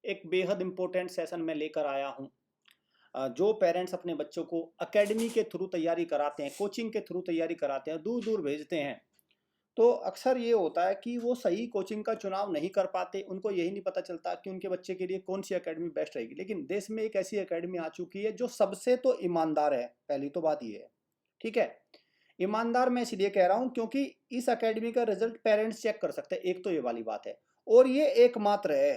एक बेहद important session मैं लेकर आया हूँ। जो पेरेंट्स अपने बच्चों को एकेडमी के थ्रू तैयारी कराते हैं, कोचिंग के थ्रू तैयारी कराते हैं, दूर दूर भेजते हैं, तो अक्सर ये होता है कि वो सही कोचिंग का चुनाव नहीं कर पाते। उनको यही नहीं पता चलता कि उनके बच्चे के लिए कौन सी एकेडमी बेस्ट रहेगी। लेकिन देश में एक ऐसी एकेडमी आ चुकी है जो सबसे तो ईमानदार है। पहली तो बात ये है, ठीक है। ईमानदार मैं इसलिए कह रहा हूं क्योंकि इस एकेडमी का रिजल्ट पेरेंट्स चेक कर सकते हैं, एक तो ये वाली बात है। और ये एकमात्र है,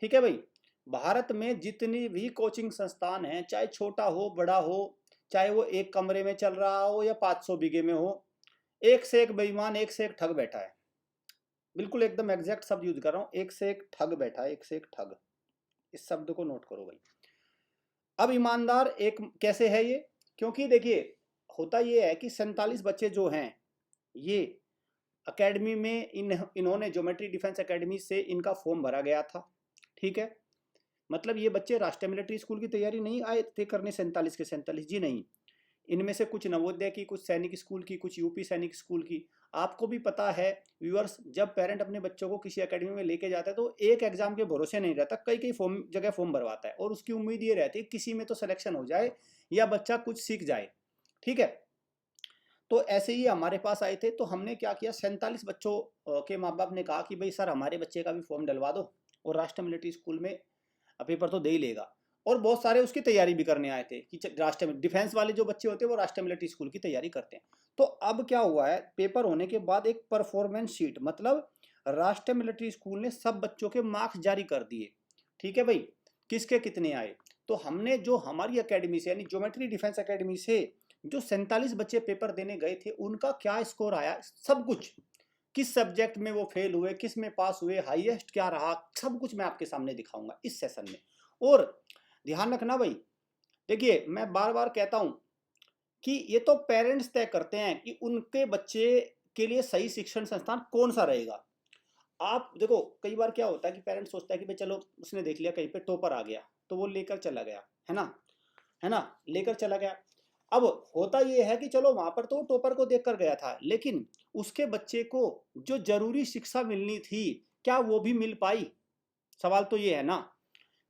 ठीक है भाई। भारत में जितनी भी कोचिंग संस्थान हैं, चाहे छोटा हो बड़ा हो, चाहे वो एक कमरे में चल रहा हो या 500 बीघे में हो, एक से एक बेईमान, एक से एक ठग बैठा है। बिल्कुल एकदम एग्जैक्ट शब्द यूज कर रहा हूं, एक से एक ठग बैठा है, एक से एक ठग। इस शब्द को नोट करो भाई। अब ईमानदार एक कैसे है ये? क्योंकि देखिए, होता ये है कि 47 बच्चे जो हैं, ये एकेडमी में इन्होंने ज्योमेट्री डिफेंस एकेडमी से इनका फॉर्म भरा गया था, ठीक है। मतलब ये बच्चे राष्ट्रीय मिलिट्री स्कूल की तैयारी नहीं आए थे करने 47 के 47, जी नहीं। इनमें से कुछ नवोदय की, कुछ सैनिक स्कूल की, कुछ यूपी सैनिक स्कूल की। आपको भी पता है व्यूअर्स, जब पेरेंट अपने बच्चों को किसी एकेडमी में लेके जाता है तो एक एग्जाम के भरोसे नहीं रहता, कई कई जगह फॉर्म भरवाता है और उसकी उम्मीद ये रहती है किसी में तो सिलेक्शन हो जाए या बच्चा कुछ सीख जाए, ठीक है। तो ऐसे ही हमारे पास आए थे, तो हमने क्या किया, 47 बच्चों के माँ बाप ने कहा कि भाई सर हमारे बच्चे का भी फॉर्म डलवा दो और राष्ट्रीय मिलिट्री स्कूल में पेपर तो दे ही लेगा। और बहुत सारे उसकी तैयारी भी करने आए थे कि राष्ट्रीय डिफेंस वाले जो बच्चे होते हैं वो राष्ट्रीय मिलिट्री स्कूल की तैयारी करते हैं। तो अब क्या हुआ है, पेपर होने के बाद एक परफॉर्मेंस शीट, मतलब राष्ट्रीय मिलिट्री स्कूल ने सब बच्चों के मार्क्स जारी कर दिए, ठीक है भाई, किसके कितने आए। तो हमने जो हमारी एकेडमी से यानी ज्योमेट्री डिफेंस एकेडमी से जो 47 बच्चे पेपर देने गए थे उनका क्या स्कोर आया, सब कुछ, किस सब्जेक्ट में वो फेल हुए, किस में पास हुए, हाईएस्ट क्या रहा, सब कुछ मैं आपके सामने दिखाऊंगा इस सेशन में। और ध्यान रखना भाई, देखिए मैं बार बार कहता हूं कि ये तो पेरेंट्स तय करते हैं कि उनके बच्चे के लिए सही शिक्षण संस्थान कौन सा रहेगा। आप देखो, कई बार क्या होता है कि पेरेंट्स सोचता है कि भाई चलो उसने देख लिया कहीं पे टॉपर आ गया तो वो लेकर चला गया, है ना, है ना, लेकर चला गया। अब होता ये है कि चलो वहां पर तो टॉपर को देखकर गया था, लेकिन उसके बच्चे को जो जरूरी शिक्षा मिलनी थी क्या वो भी मिल पाई? सवाल तो ये है ना,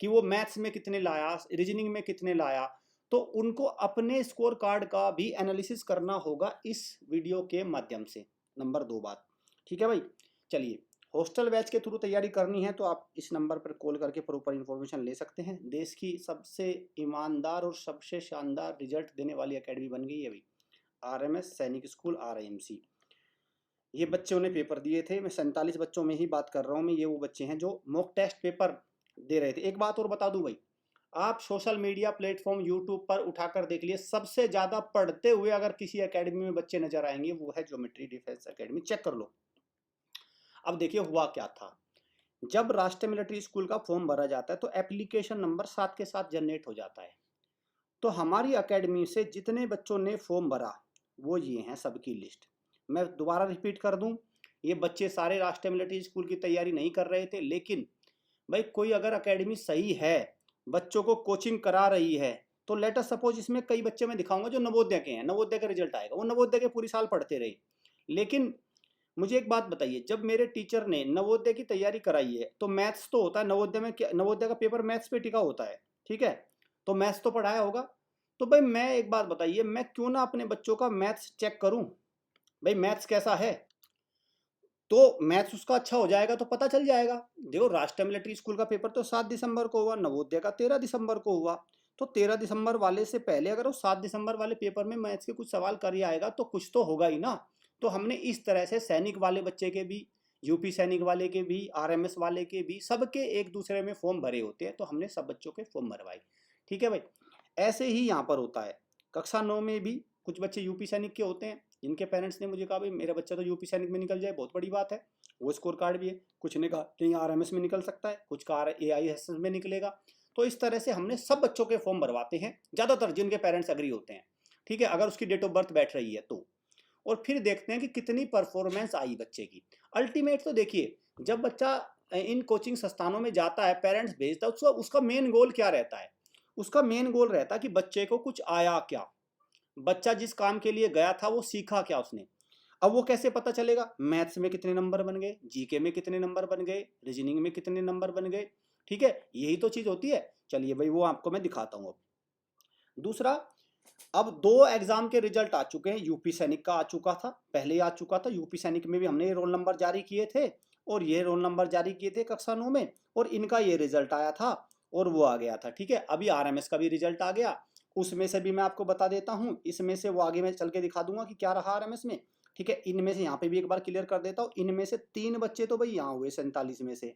कि वो मैथ्स में कितने लाया, रीजनिंग में कितने लाया। तो उनको अपने स्कोर कार्ड का भी एनालिसिस करना होगा इस वीडियो के माध्यम से, नंबर 2 बात, ठीक है भाई। चलिए, हॉस्टल बैच के थ्रू तैयारी करनी है तो आप इस नंबर पर कॉल करके प्रॉपर इन्फॉर्मेशन ले सकते हैं। देश की सबसे ईमानदार और सबसे शानदार रिजल्ट देने वाली एकेडमी बन गई है भाई, आरएमएस सैनिक स्कूल, आरआईएमसी। ये बच्चों ने पेपर दिए थे, मैं 47 बच्चों में ही बात कर रहा हूँ मैं। ये वो बच्चे हैं जो मॉक टेस्ट पेपर दे रहे थे। एक बात और बता दूं भाई, आप सोशल मीडिया प्लेटफॉर्म यूट्यूब पर उठाकर देख लिए, सबसे ज्यादा पढ़ते हुए अगर किसी एकेडमी में बच्चे नजर आएंगे वो है ज्योमेट्री डिफेंस एकेडमी, चेक कर लो। अब देखिए हुआ क्या था, जब राष्ट्रीय मिलिट्री स्कूल का फॉर्म भरा जाता है तो एप्लीकेशन नंबर साथ के साथ जनरेट हो जाता है। तो हमारी एकेडमी से जितने बच्चों ने फॉर्म भरा वो ये हैं, सबकी लिस्ट मैं दोबारा रिपीट कर दूं। ये बच्चे सारे राष्ट्रीय मिलिट्री स्कूल की तैयारी नहीं कर रहे थे, लेकिन भाई कोई अगर एकेडमी सही है, बच्चों को कोचिंग करा रही है, तो लेट अस सपोज इसमें कई बच्चे मैं दिखाऊंगा जो नवोदय के हैं, नवोदय का रिजल्ट आएगा, वो नवोदय के पूरी साल पढ़ते रहे। लेकिन मुझे एक बात बताइए, जब मेरे टीचर ने नवोदय की तैयारी कराई है तो मैथ्स तो होता है नवोदय में, नवोदय का पेपर मैथ्स पे टिका होता है, ठीक है, तो मैथ्स तो पढ़ाया होगा। तो भाई मैं एक बात बताइए, मैं क्यों ना अपने बच्चों का मैथ्स चेक करूं, भाई मैथ्स कैसा है, तो मैथ्स उसका अच्छा हो जाएगा तो पता चल जाएगा। देखो राष्ट्रीय मिलिट्री स्कूल का पेपर तो 7 दिसंबर को हुआ, नवोदय का 13 दिसंबर को हुआ। तो 13 दिसंबर वाले से पहले अगर वो 7 दिसंबर वाले पेपर में मैथ्स के कुछ सवाल कर ही आएगा तो कुछ तो होगा ही ना। तो हमने इस तरह से सैनिक वाले बच्चे के भी, यूपी सैनिक वाले के भी, आरएमएस वाले के भी, सबके एक दूसरे में फॉर्म भरे होते हैं, तो हमने सब बच्चों के फॉर्म भरवाए, ठीक है भाई। ऐसे ही यहाँ पर होता है, कक्षा 9 में भी कुछ बच्चे यूपी सैनिक के होते हैं, जिनके पेरेंट्स ने मुझे कहा भाई मेरा बच्चा तो यूपी सैनिक में निकल जाए बहुत बड़ी बात है, वो स्कोर कार्ड भी है। कुछ ने कहा कहीं आरएमएस में निकल सकता है, कुछ का एआईएसएस में निकलेगा। तो इस तरह से हमने सब बच्चों के फॉर्म भरवाते हैं, ज़्यादातर जिनके पेरेंट्स एग्री होते हैं, ठीक है, अगर उसकी डेट ऑफ बर्थ बैठ रही है तो। और फिर देखते हैं कि कितनी परफॉर्मेंस आई बच्चे की। अल्टीमेट तो देखिए, जब बच्चा इन कोचिंग संस्थानों में जाता है, पेरेंट्स भेजता है, उसका मेन गोल क्या रहता है? उसका मेन गोल रहता है कि बच्चे को कुछ आया क्या, बच्चा जिस काम के लिए गया था वो सीखा क्या उसने। अब वो कैसे पता चलेगा? मैथ्स में कितने नंबर बन गए, जीके में कितने नंबर बन गए, रीजनिंग में कितने नंबर बन गए, ठीक है, यही तो चीज़ होती है। चलिए भाई वो आपको मैं दिखाता हूँ। अब दूसरा, अब 2 एग्जाम के रिजल्ट आ चुके हैं। यूपी सैनिक का आ चुका था, पहले ही आ चुका था। यूपी सैनिक में भी हमने रोल नंबर जारी किए थे और ये रोल नंबर जारी किए थे कक्षा 9 में, और इनका ये रिजल्ट आया था और वो आ गया था। ठीक है, अभी आरएमएस का भी रिजल्ट आ गया, उसमें से भी मैं आपको बता देता हूँ। इसमें से वो आगे मैं चल के दिखा दूंगा कि क्या रहा आरएमएस में। ठीक है, इनमें से यहाँ पे भी एक बार क्लियर कर देता हूँ। इनमें से 3 बच्चे तो भाई यहाँ हुए 47 में से,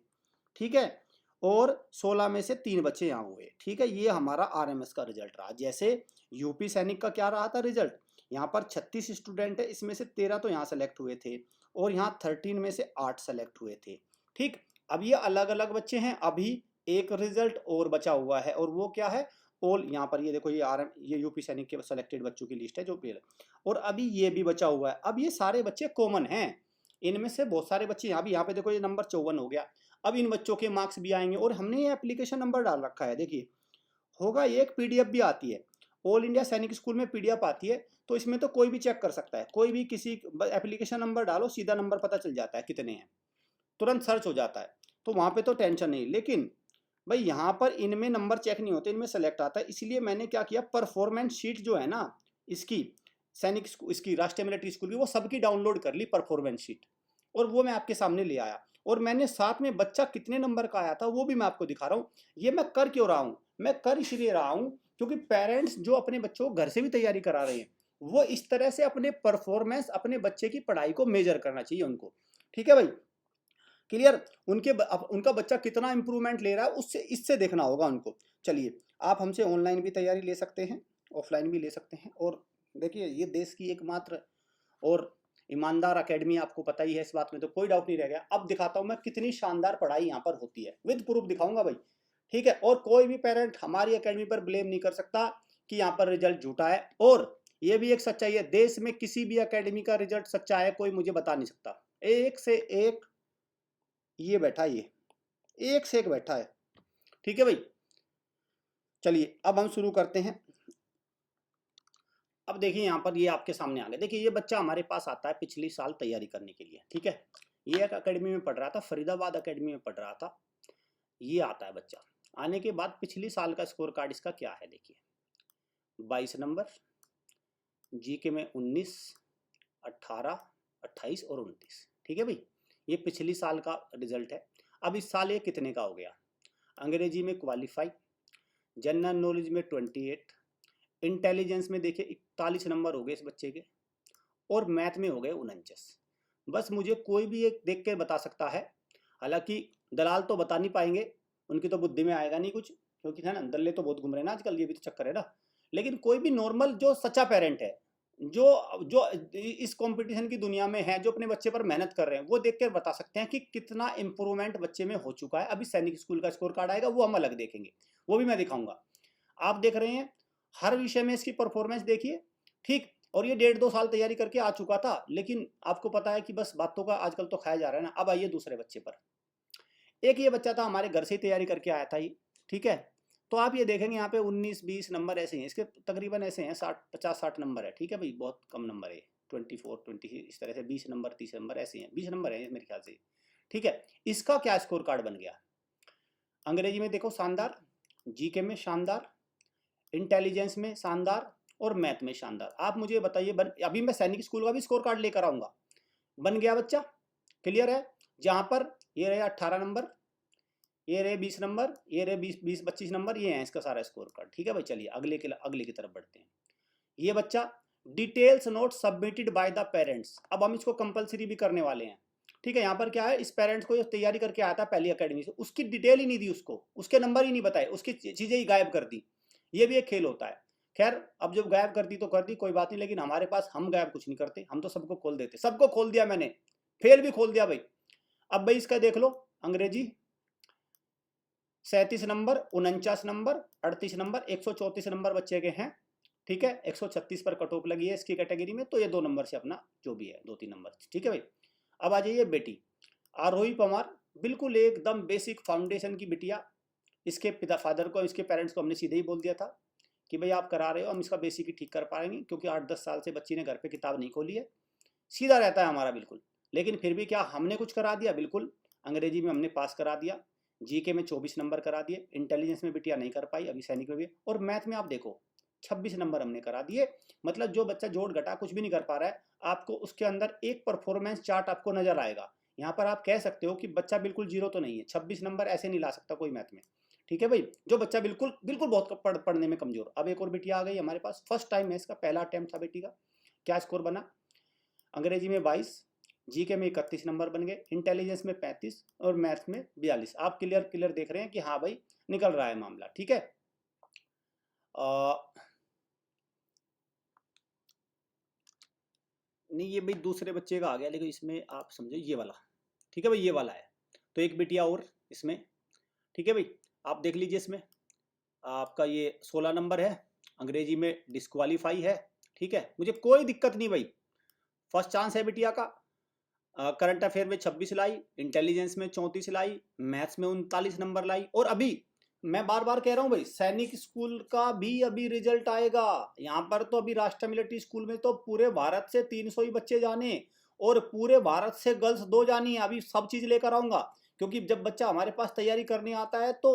ठीक है, और 16 में से 3 बच्चे यहाँ हुए। ठीक है, ये हमारा आरएमएस का रिजल्ट रहा। जैसे यूपी सैनिक का क्या रहा था रिजल्ट, यहाँ पर 36 स्टूडेंट है, इसमें से 13 तो यहाँ सेलेक्ट हुए थे और यहाँ 13 में से 8 सेलेक्ट हुए थे। ठीक, अब ये अलग अलग बच्चे हैं। अभी एक रिजल्ट और बचा हुआ है और वो क्या है, ऑल, यहाँ पर ये देखो, ये यूपी सैनिक के सेलेक्टेड बच्चों की लिस्ट है जो पहले, और अभी ये भी बचा हुआ है। अब ये सारे बच्चे कॉमन हैं, इनमें से बहुत सारे बच्चे यहाँ पे देखो, ये नंबर 54 हो गया। अब इन बच्चों के मार्क्स भी आएंगे और हमने ये एप्लीकेशन नंबर डाल रखा है, देखिए होगा, ये एक पीडीएफ भी आती है, ऑल इंडिया सैनिक स्कूल में पीडीएफ आती है, तो इसमें तो कोई भी चेक कर सकता है, कोई भी किसी एप्लीकेशन नंबर डालो, सीधा नंबर पता चल जाता है कितने हैं, तुरंत सर्च हो जाता है, तो वहाँ पे तो टेंशन नहीं। लेकिन भाई यहाँ पर इनमें नंबर चेक नहीं होते, इनमें सेलेक्ट आता है। इसलिए मैंने क्या किया, परफॉर्मेंस शीट जो है ना इसकी सैनिक इसकी राष्ट्रीय मिलिट्री स्कूल की, वो सबकी डाउनलोड कर ली परफॉर्मेंस शीट, और वो मैं आपके सामने ले आया। और मैंने साथ में बच्चा कितने नंबर का आया था वो भी मैं आपको दिखा रहा हूँ। ये मैं कर क्यों रहा हूँ, मैं कर इसलिए रहा हूँ क्योंकि पेरेंट्स जो अपने बच्चों को घर से भी तैयारी करा रहे हैं, वो इस तरह से अपने परफॉर्मेंस, अपने बच्चे की पढ़ाई को मेजर करना चाहिए उनको। ठीक है भाई, क्लियर, उनका बच्चा कितना इंप्रूवमेंट ले रहा है उससे, इससे देखना होगा उनको। चलिए, आप हमसे ऑनलाइन भी तैयारी ले सकते हैं, ऑफलाइन भी ले सकते हैं। और देखिए, ये देश की एकमात्र और ईमानदार एकेडमी, आपको पता ही है, इस बात में तो कोई डाउट नहीं रह गया। अब दिखाता हूं मैं कितनी शानदार पढ़ाई यहाँ पर होती है, विद प्रूफ दिखाऊंगा भाई। ठीक है, और कोई भी पेरेंट हमारी एकेडमी पर ब्लेम नहीं कर सकता कि यहाँ पर रिजल्ट झूठा है। और ये भी एक सच्चाई है, देश में किसी भी एकेडमी का रिजल्ट सच्चा है कोई मुझे बता नहीं सकता। एक से एक ये बैठा, ये एक से एक बैठा है। ठीक है भाई, चलिए अब हम शुरू करते हैं। अब देखिए यहाँ पर ये आपके सामने आ गया। देखिए ये बच्चा हमारे पास आता है पिछले साल तैयारी करने के लिए। ठीक है, ये एक अकेडमी में पढ़ रहा था, फरीदाबाद अकेडमी में पढ़ रहा था। ये आता है बच्चा, आने के बाद पिछले साल का स्कोर कार्ड इसका क्या है, देखिए 22 नंबर, जीके में 19, 18, 28 और 29। ठीक है भाई, ये पिछली साल का रिजल्ट है। अब इस साल ये कितने का हो गया, अंग्रेजी में क्वालिफाई, जनरल नॉलेज में 28, इंटेलिजेंस में देखिए 41 नंबर हो गए इस बच्चे के, और मैथ में हो गए 49। बस मुझे कोई भी एक देख के बता सकता है, हालांकि दलाल तो बता नहीं पाएंगे, उनकी तो बुद्धि में आएगा नहीं कुछ, क्योंकि है ना, दल्ले तो बहुत घूम रहे हैं ना आजकल, ये भी तो चक्कर है ना। लेकिन कोई भी नॉर्मल जो सच्चा पेरेंट है, जो जो इस कंपटीशन की दुनिया में है, जो अपने बच्चे पर मेहनत कर रहे हैं, वो देख कर बता सकते हैं कि कितना इंप्रूवमेंट बच्चे में हो चुका है। अभी सैनिक स्कूल का स्कोर कार्ड आएगा, वो हम अलग देखेंगे, वो भी मैं दिखाऊंगा। आप देख रहे हैं हर विषय में इसकी परफॉर्मेंस देखिए। ठीक, और ये 1.5-2 साल तैयारी करके आ चुका था, लेकिन आपको पता है कि बस बातों का आजकल तो खाया जा रहा है ना। अब आइए दूसरे बच्चे पर। एक ये बच्चा था हमारे घर से ही तैयारी करके आया था ये। ठीक है, तो आप ये देखेंगे यहाँ पे 19-20 नंबर ऐसे हैं इसके, तकरीबन ऐसे हैं 50-60 नंबर है। ठीक है भाई, बहुत कम नंबर है, 24-20 इस तरह से 20 नंबर 30 नंबर ऐसे हैं, 20 नंबर है मेरे ख्याल से। ठीक है, इसका क्या स्कोर कार्ड बन गया, अंग्रेजी में देखो शानदार, जीके में शानदार, इंटेलिजेंस में शानदार और मैथ में शानदार। आप मुझे बताइए, अभी मैं सैनिक स्कूल का भी स्कोर कार्ड लेकर आऊंगा। बन गया बच्चा, क्लियर है। जहां पर ये रहे 18 नंबर, ये रहे 20 नंबर, ये रहे 20-25 नंबर, ये है इसका सारा स्कोर कार्ड। ठीक है भाई, चलिए अगले की तरफ बढ़ते हैं। ये बच्चा details note submitted by the parents, अब हम इसको कंपलसरी भी करने वाले हैं। ठीक है, यहाँ पर क्या है, इस पेरेंट्स को तैयारी करके आया था पहली अकेडमी से, उसकी डिटेल ही नहीं दी उसको, उसके नंबर ही नहीं बताए, उसकी चीजें ही गायब कर दी। ये भी एक खेल होता है। खैर, अब जब गायब कर दी तो कर दी, कोई बात नहीं, लेकिन हमारे पास हम गायब कुछ नहीं करते, हम तो सबको खोल देते। सबको खोल दिया मैंने, फेल भी खोल दिया भाई। अब भाई इसका देख लो, अंग्रेजी 37 नंबर, 49 नंबर, 38 नंबर, 134 नंबर बच्चे के हैं। ठीक है, 136 पर कट ऑफ लगी है इसकी कैटेगरी में, तो ये 2 नंबर से अपना जो भी है 2-3 नंबर। ठीक है भाई, अब आ जाइए बेटी आरोही पवार, बिल्कुल एकदम बेसिक फाउंडेशन की बिटिया। इसके पिता फादर को, इसके पेरेंट्स को हमने सीधे ही बोल दिया था कि भाई आप करा रहे हो, हम इसका बेसिक ही ठीक कर पाएंगे, क्योंकि 8-10 साल से बच्ची ने घर पे किताब नहीं खोली है, सीधा रहता है हमारा बिल्कुल। लेकिन फिर भी क्या हमने कुछ करा दिया, बिल्कुल अंग्रेजी में हमने पास करा दिया, जीके में 24 नंबर करा दिए, इंटेलिजेंस में बिटिया नहीं कर पाई अभी, सैनिक में भी, और मैथ में आप देखो 26 नंबर हमने करा दिए। मतलब जो बच्चा जोड़ घटा कुछ भी नहीं कर पा रहा है, आपको उसके अंदर एक परफॉर्मेंस चार्ट आपको नजर आएगा। यहाँ पर आप कह सकते हो कि बच्चा बिल्कुल जीरो तो नहीं है, 26 नंबर ऐसे नहीं ला सकता कोई मैथ में। ठीक है भाई, जो बच्चा बिल्कुल बिल्कुल बहुत पढ़ने में कमजोर। अब एक और बिटिया आ गई हमारे पास, फर्स्ट टाइम है इसका, पहला अटेम्प्ट था बेटी का। क्या स्कोर बना? अंग्रेजी में 22, जीके में 31 नंबर बन गए, इंटेलिजेंस में 35 और मैथ्स में 42। आप क्लियर क्लियर देख रहे हैं कि हाँ भाई निकल रहा है मामला। ठीक है, नहीं ये भाई दूसरे बच्चे का आ गया, लेकिन इसमें आप समझो ये वाला। ठीक है भाई, ये वाला है। तो एक बिटिया और इसमें। ठीक है भाई, आप देख लीजिए, इसमें आपका ये 16 नंबर है, अंग्रेजी में डिस्क्वालीफाई है। ठीक है, मुझे कोई दिक्कत नहीं भाई, फर्स्ट चांस है बिटिया का। करंट अफेयर में 26 लाई, इंटेलिजेंस में 34 लाई, मैथ्स में 39 नंबर लाई। और अभी मैं बार बार कह रहा हूँ भाई, सैनिक स्कूल का भी अभी रिजल्ट आएगा। यहाँ पर तो अभी राष्ट्रीय मिलिट्री स्कूल में तो पूरे भारत से 300 ही बच्चे जाने, और पूरे भारत से गर्ल्स 2 जानी है। अभी सब चीज लेकर आऊंगा, क्योंकि जब बच्चा हमारे पास तैयारी करने आता है तो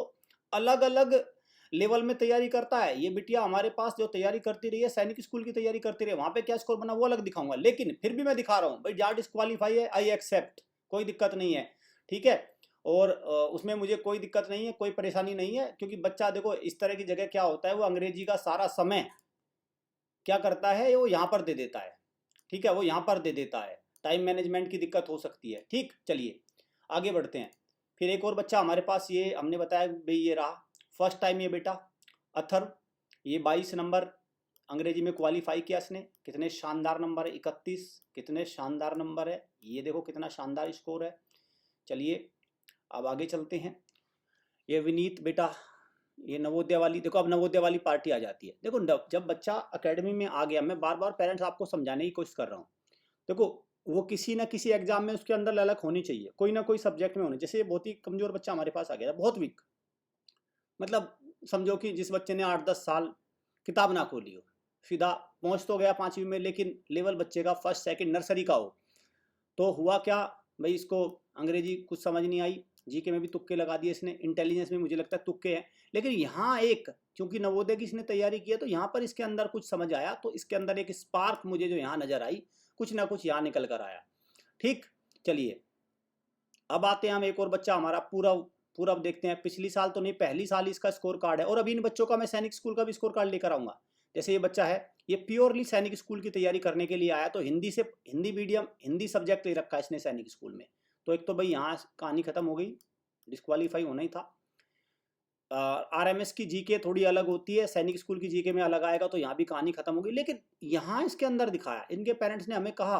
अलग अलग लेवल में तैयारी करता है। ये बिटिया हमारे पास जो तैयारी करती रही है, सैनिक स्कूल की तैयारी करती रही है, वहां पे क्या स्कोर बना वो अलग दिखाऊंगा। लेकिन फिर भी मैं दिखा रहा हूँ भाई, जार डिस्क्वालीफाई है, आई एक्सेप्ट, कोई दिक्कत नहीं है। ठीक है, और उसमें मुझे कोई दिक्कत नहीं है, कोई परेशानी नहीं है, क्योंकि बच्चा देखो इस तरह की जगह क्या होता है, वो अंग्रेजी का सारा समय क्या करता है, वो यहाँ पर दे देता है। ठीक है, वो यहाँ पर दे देता है, टाइम मैनेजमेंट की दिक्कत हो सकती है। ठीक, चलिए आगे बढ़ते हैं। फिर एक और बच्चा हमारे पास, ये हमने बताया भाई, ये रहा फर्स्ट टाइम ये बेटा अथर्व, ये 22 नंबर अंग्रेजी में क्वालिफाई किया इसने। कितने शानदार नंबर है, 31, कितने शानदार नंबर है, ये देखो कितना शानदार स्कोर है। चलिए अब आगे चलते हैं। ये विनीत बेटा, ये नवोदय वाली, देखो अब नवोदय वाली पार्टी आ जाती है। देखो जब बच्चा एकेडमी में आ गया, मैं बार बार पेरेंट्स आपको समझाने की कोशिश कर रहा हूँ, देखो वो किसी ना किसी एग्जाम में उसके अंदर ललक होनी चाहिए, कोई ना कोई सब्जेक्ट में होनी। जैसे ये बहुत ही कमजोर बच्चा हमारे पास आ गया, बहुत वीक, मतलब समझो कि जिस बच्चे ने 8-10 साल किताब ना खोली हो, सीधा पहुंच तो गया 5वीं में, लेकिन लेवल बच्चे का फर्स्ट सेकंड नर्सरी का हो। तो हुआ क्या भाई, इसको अंग्रेजी कुछ समझ नहीं आई, जीके में भी तुक्के लगा दिए इसने, इंटेलिजेंस में मुझे लगता है तुक्के हैं। लेकिन यहाँ एक, क्योंकि नवोदय की इसने तैयारी की है, तो यहाँ पर इसके अंदर कुछ समझ आया, तो इसके अंदर एक स्पार्क मुझे जो यहाँ नजर आई, कुछ ना कुछ यहाँ निकल कर आया। ठीक, चलिए अब आते हैं हम, एक और बच्चा हमारा पूरा पूरा देखते हैं। पिछली साल तो नहीं, पहली साल इसका स्कोर कार्ड है, और अभी इन बच्चों का मैं सैनिक स्कूल का भी स्कोर कार्ड लेकर आऊंगा। जैसे ये बच्चा है, ये प्योरली सैनिक स्कूल की तैयारी करने के लिए आया, तो हिंदी से, हिंदी मीडियम, हिंदी सब्जेक्ट ले रखा है इसने सैनिक स्कूल में। तो एक तो भाई यहाँ कहानी खत्म हो गई, डिस्क्वालीफाई होना ही था। आरएमएस की जीके थोड़ी अलग होती है, सैनिक स्कूल की जीके में अलग आएगा, तो यहाँ भी कहानी खत्म हो गई। लेकिन यहाँ इसके अंदर दिखाया, इनके पेरेंट्स ने हमें कहा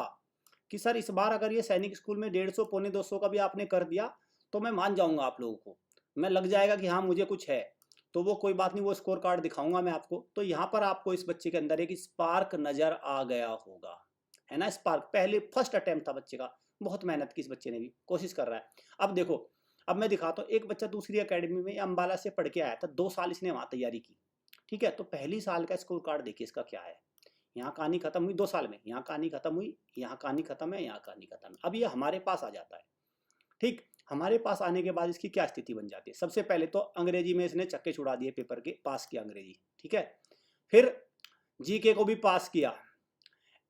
कि सर इस बार अगर ये सैनिक स्कूल में 150 पौने 200 का भी आपने कर दिया तो मैं मान जाऊंगा आप लोगों को, मैं लग जाएगा कि हाँ मुझे कुछ है। तो वो कोई बात नहीं, वो स्कोर कार्ड दिखाऊंगा मैं आपको। तो यहाँ पर आपको इस बच्चे के अंदर एक स्पार्क नजर आ गया होगा, है ना, स्पार्क। पहले फर्स्ट अटेम्प्ट था बच्चे का, बहुत मेहनत की इस बच्चे ने भी, कोशिश कर रहा है। अब देखो, अब मैं दिखाता हूँ, एक बच्चा दूसरी अकेडमी में अम्बाला से पढ़ के आया था, 2 साल इसने वहाँ तैयारी की। ठीक है, तो पहली साल का स्कोर कार्ड देखिए इसका क्या है। यहाँ कहानी खत्म हुई 2 साल में, यहाँ कहानी खत्म हुई, यहाँ कहानी खत्म है, यहाँ कहानी खत्म है। अब ये हमारे पास आ जाता है। ठीक, हमारे पास आने के बाद इसकी क्या स्थिति बन जाती है? सबसे पहले तो अंग्रेजी में इसने चक्के छुड़ा दिए, पेपर के पास किया अंग्रेजी। ठीक है, फिर जीके को भी पास किया,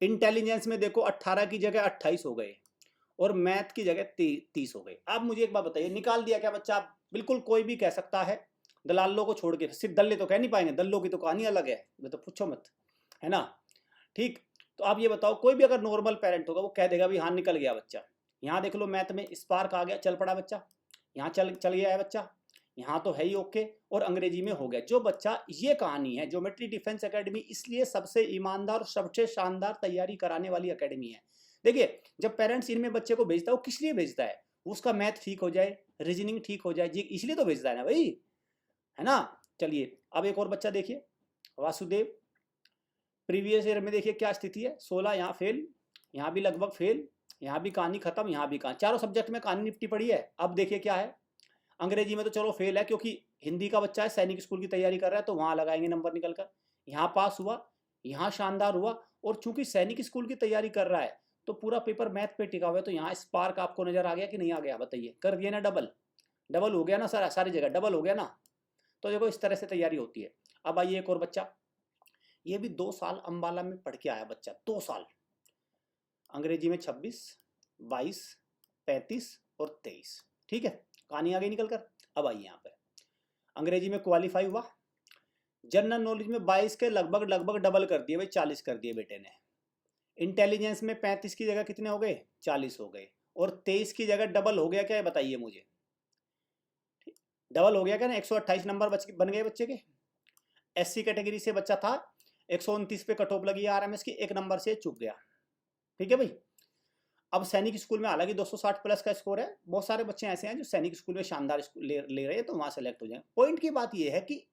इंटेलिजेंस में देखो 18 की जगह 28 हो गए, और मैथ की जगह 30 हो गए। अब मुझे एक बात बताइए, निकाल दिया क्या बच्चा? बिल्कुल कोई भी कह सकता है, दलालों को छोड़ के। सिर्फ दल्ले तो कह नहीं पाएंगे, दल्लों की तो कहानी अलग है, वो तो पूछो मत, है ना। ठीक, तो आप ये बताओ, कोई भी अगर नॉर्मल पेरेंट होगा वो कह देगा भी हाँ निकल गया बच्चा। यहाँ देख लो, मैथ में स्पार्क आ गया, चल पड़ा बच्चा, यहाँ चल गया है बच्चा, यहाँ तो है ही ओके, और अंग्रेजी में हो गया। जो बच्चा, ये कहानी है, ज्योमेट्री डिफेंस एकेडमी इसलिए सबसे ईमानदार, सबसे शानदार तैयारी कराने वाली एकेडमी है। देखिए, जब पेरेंट्स इनमें बच्चे को भेजता है, वो किस लिए भेजता है? उसका मैथ ठीक हो जाए, रीजनिंग ठीक हो जाए जी, इसलिए तो भेजता है ना भाई, है ना। चलिए अब एक और बच्चा देखिए, वासुदेव, प्रीवियस ईयर में देखिए क्या स्थिति है, 16 यहाँ फेल, यहाँ भी लगभग फेल, यहाँ भी कहानी खत्म, यहाँ भी कहानी, चारों सब्जेक्ट में कहानी निपटी पड़ी है। अब देखिए क्या है, अंग्रेजी में तो चलो फेल है, क्योंकि हिंदी का बच्चा है, सैनिक स्कूल की तैयारी कर रहा है, तो वहाँ लगाएंगे नंबर निकल कर। यहाँ पास हुआ, यहाँ शानदार हुआ, और चूंकि सैनिक स्कूल की तैयारी कर रहा है तो पूरा पेपर मैथ पे टिका हुआ है, तो यहाँ स्पार्क आपको नजर आ गया कि नहीं आ गया? बताइए, कर दिया ना डबल। डबल हो गया ना सर, सारी जगह डबल हो गया ना। तो देखो इस तरह से तैयारी होती है। अब आइए एक और बच्चा, ये भी 2 साल अम्बाला में पढ़ के आया बच्चा, 2 साल, अंग्रेजी में 26, 22, 35 और 23। ठीक है, कहानी आ गई निकल कर। अब आइए यहाँ पर, अंग्रेजी में क्वालिफाई हुआ, जनरल नॉलेज में 22 के लगभग लगभग डबल कर दिए भाई, 40 कर दिए बेटे ने। इंटेलिजेंस में 35 की जगह कितने हो गए, 40 हो गए, और 23 की जगह डबल हो गया क्या, बताइए मुझे। डबल हो गया क्या ना, 128 नंबर बन गए बच्चे के। एससी कैटेगरी से बच्चा था, 129 पे कट ऑफ लगी आरएमएस की, 1 नंबर से चूक गया। ठीक है भाई। अब सैनिक स्कूल में हालांकि 260 प्लस का स्कोर है, बहुत सारे बच्चे ऐसे हैं जो सैनिक स्कूल में शानदार ले रहे हैं, तो वहां सेलेक्ट हो जाए। पॉइंट की बात यह है कि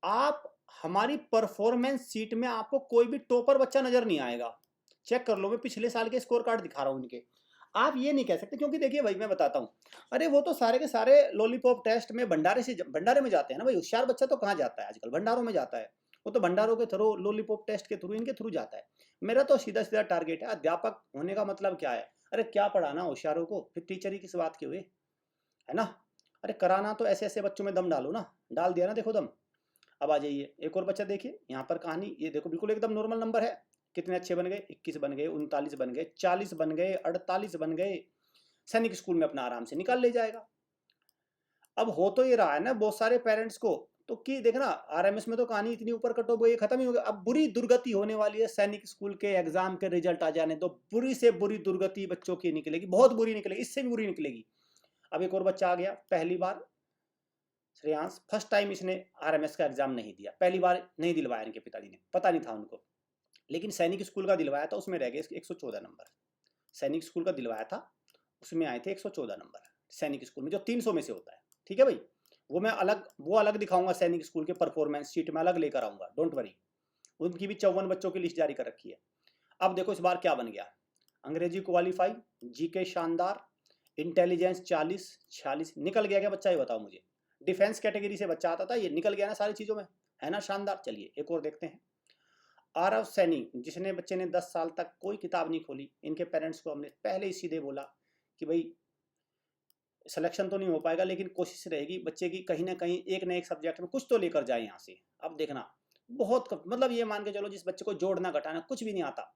आप हमारी परफॉर्मेंस सीट में आपको कोई भी टॉपर बच्चा नजर नहीं आएगा। चेक कर लो, मैं पिछले साल के स्कोर कार्ड दिखा रहा हूँ इनके। आप ये नहीं कह सकते, क्योंकि देखिए भाई मैं बताता हूँ, अरे वो तो सारे के सारे लॉलीपॉप टेस्ट में भंडारे में जाते हैं ना भाई। होशियार बच्चा तो कहाँ जाता है आजकल, भंडारों में जाता है। वो तो भंडारों के थ्रू, लॉलीपॉप टेस्ट के थ्रू, इनके थ्रू जाता है। मेरा तो सीधा सीधा टारगेट है, अध्यापक होने का मतलब क्या है, अरे क्या पढ़ाना होशियारों को, फिर टीचर ही किस बात के हुए, है ना। अरे कराना तो ऐसे ऐसे बच्चों में दम डालो ना, डाल दिया ना देखो दम। अब आ जाइए एक और बच्चा, देखिए यहाँ पर कहानी, ये देखो बिल्कुल एकदम नॉर्मल नंबर है। कितने अच्छे बन गए, 21 बन गए, 39 बन गए, 40 बन गए, 48 बन गए। सैनिक स्कूल में अपना आराम से निकाल ले जाएगा। अब हो तो ये रहा है ना बहुत सारे पेरेंट्स को, तो कि देखना आरएमएस में तो कहानी इतनी ऊपर कट हो गई, खत्म ही हो गया। अब बुरी दुर्गति होने वाली है, सैनिक स्कूल के एग्जाम के रिजल्ट आ जाने तो बुरी से बुरी दुर्गति बच्चों की निकलेगी, बहुत बुरी निकलेगी, इससे भी बुरी निकलेगी। अब एक और बच्चा आ गया, पहली बार श्रेयांश, फर्स्ट टाइम इसने आरएमएस का एग्जाम नहीं दिया, पहली बार नहीं दिलवाया इनके पिताजी ने, पता नहीं था उनको, लेकिन सैनिक स्कूल का दिलवाया था, उसमें रह गए 114 नंबर। सैनिक स्कूल का दिलवाया था, उसमें आए थे 114 नंबर, सैनिक स्कूल में जो 300 में से होता है। ठीक है भाई, वो अलग दिखाऊंगा, सैनिक स्कूल के परफॉर्मेंस शीट में अलग लेकर आऊंगा, डोंट वरी। उनकी भी 54 बच्चों की लिस्ट जारी कर रखी है। अब देखो इस बार क्या बन गया, अंग्रेजी क्वालिफाई, जीके शानदार, इंटेलिजेंस 40, 46 निकल गया क्या बच्चा, ये बताओ मुझे। डिफेंस कैटेगरी से बच्चा आता था, ये निकल गया ना सारी चीजों में, है ना शानदार। चलिए एक और देखते हैं, आरव सैनी, जिसने बच्चे ने 10 साल तक कोई किताब नहीं खोली, इनके पेरेंट्स को हमने पहले ही सीधे बोला कि भाई सिलेक्शन तो नहीं हो पाएगा, लेकिन कोशिश रहेगी बच्चे की कहीं ना कहीं एक न एक सब्जेक्ट में कुछ तो लेकर जाए यहाँ से। अब देखना बहुत मतलब ये मान के चलो, जिस बच्चे को जोड़ना घटाना कुछ भी नहीं आता,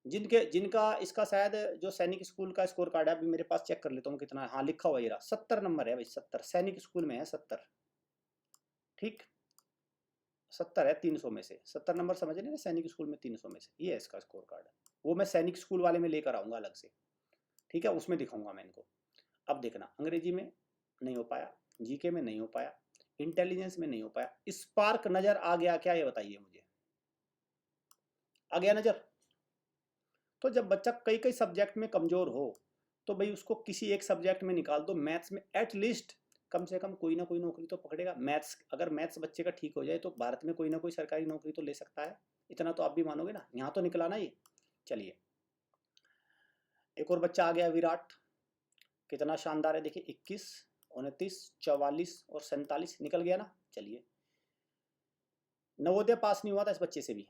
जिनका इसका शायद जो सैनिक स्कूल का स्कोर कार्ड है, अभी मेरे पास चेक कर लेता हूँ कितना, हाँ लिखा हुआ ये रहा, 70 नंबर है भाई, 70 सैनिक स्कूल में है, 70। ठीक, 70 है 300 में से, 70 नंबर समझ रहे ना, सैनिक स्कूल में 300 में से, ये है इसका स्कोर कार्ड। वो मैं सैनिक स्कूल वाले में लेकर आऊंगा अलग से, ठीक है, उसमें दिखाऊंगा मैं इनको। अब देखना अंग्रेजी में नहीं हो पाया, जीके में नहीं हो पाया, इंटेलिजेंस में नहीं हो पाया, स्पार्क नजर आ गया क्या, ये बताइए मुझे, आ गया नजर। तो जब बच्चा कई कई सब्जेक्ट में कमजोर हो, तो भाई उसको किसी एक सब्जेक्ट में निकाल दो, मैथ्स में एटलीस्ट कम से कम कोई ना कोई नौकरी तो पकड़ेगा। मैथ्स, अगर मैथ्स बच्चे का ठीक हो जाए तो भारत में कोई ना कोई सरकारी नौकरी तो ले सकता है, इतना तो आप भी मानोगे ना, यहाँ तो निकला ना ये। चलिए एक और बच्चा आ गया, विराट, कितना शानदार है देखिए, 21, 29, 44 और 47 निकल गया ना। चलिए नवोदय पास नहीं हुआ था इस बच्चे से भी,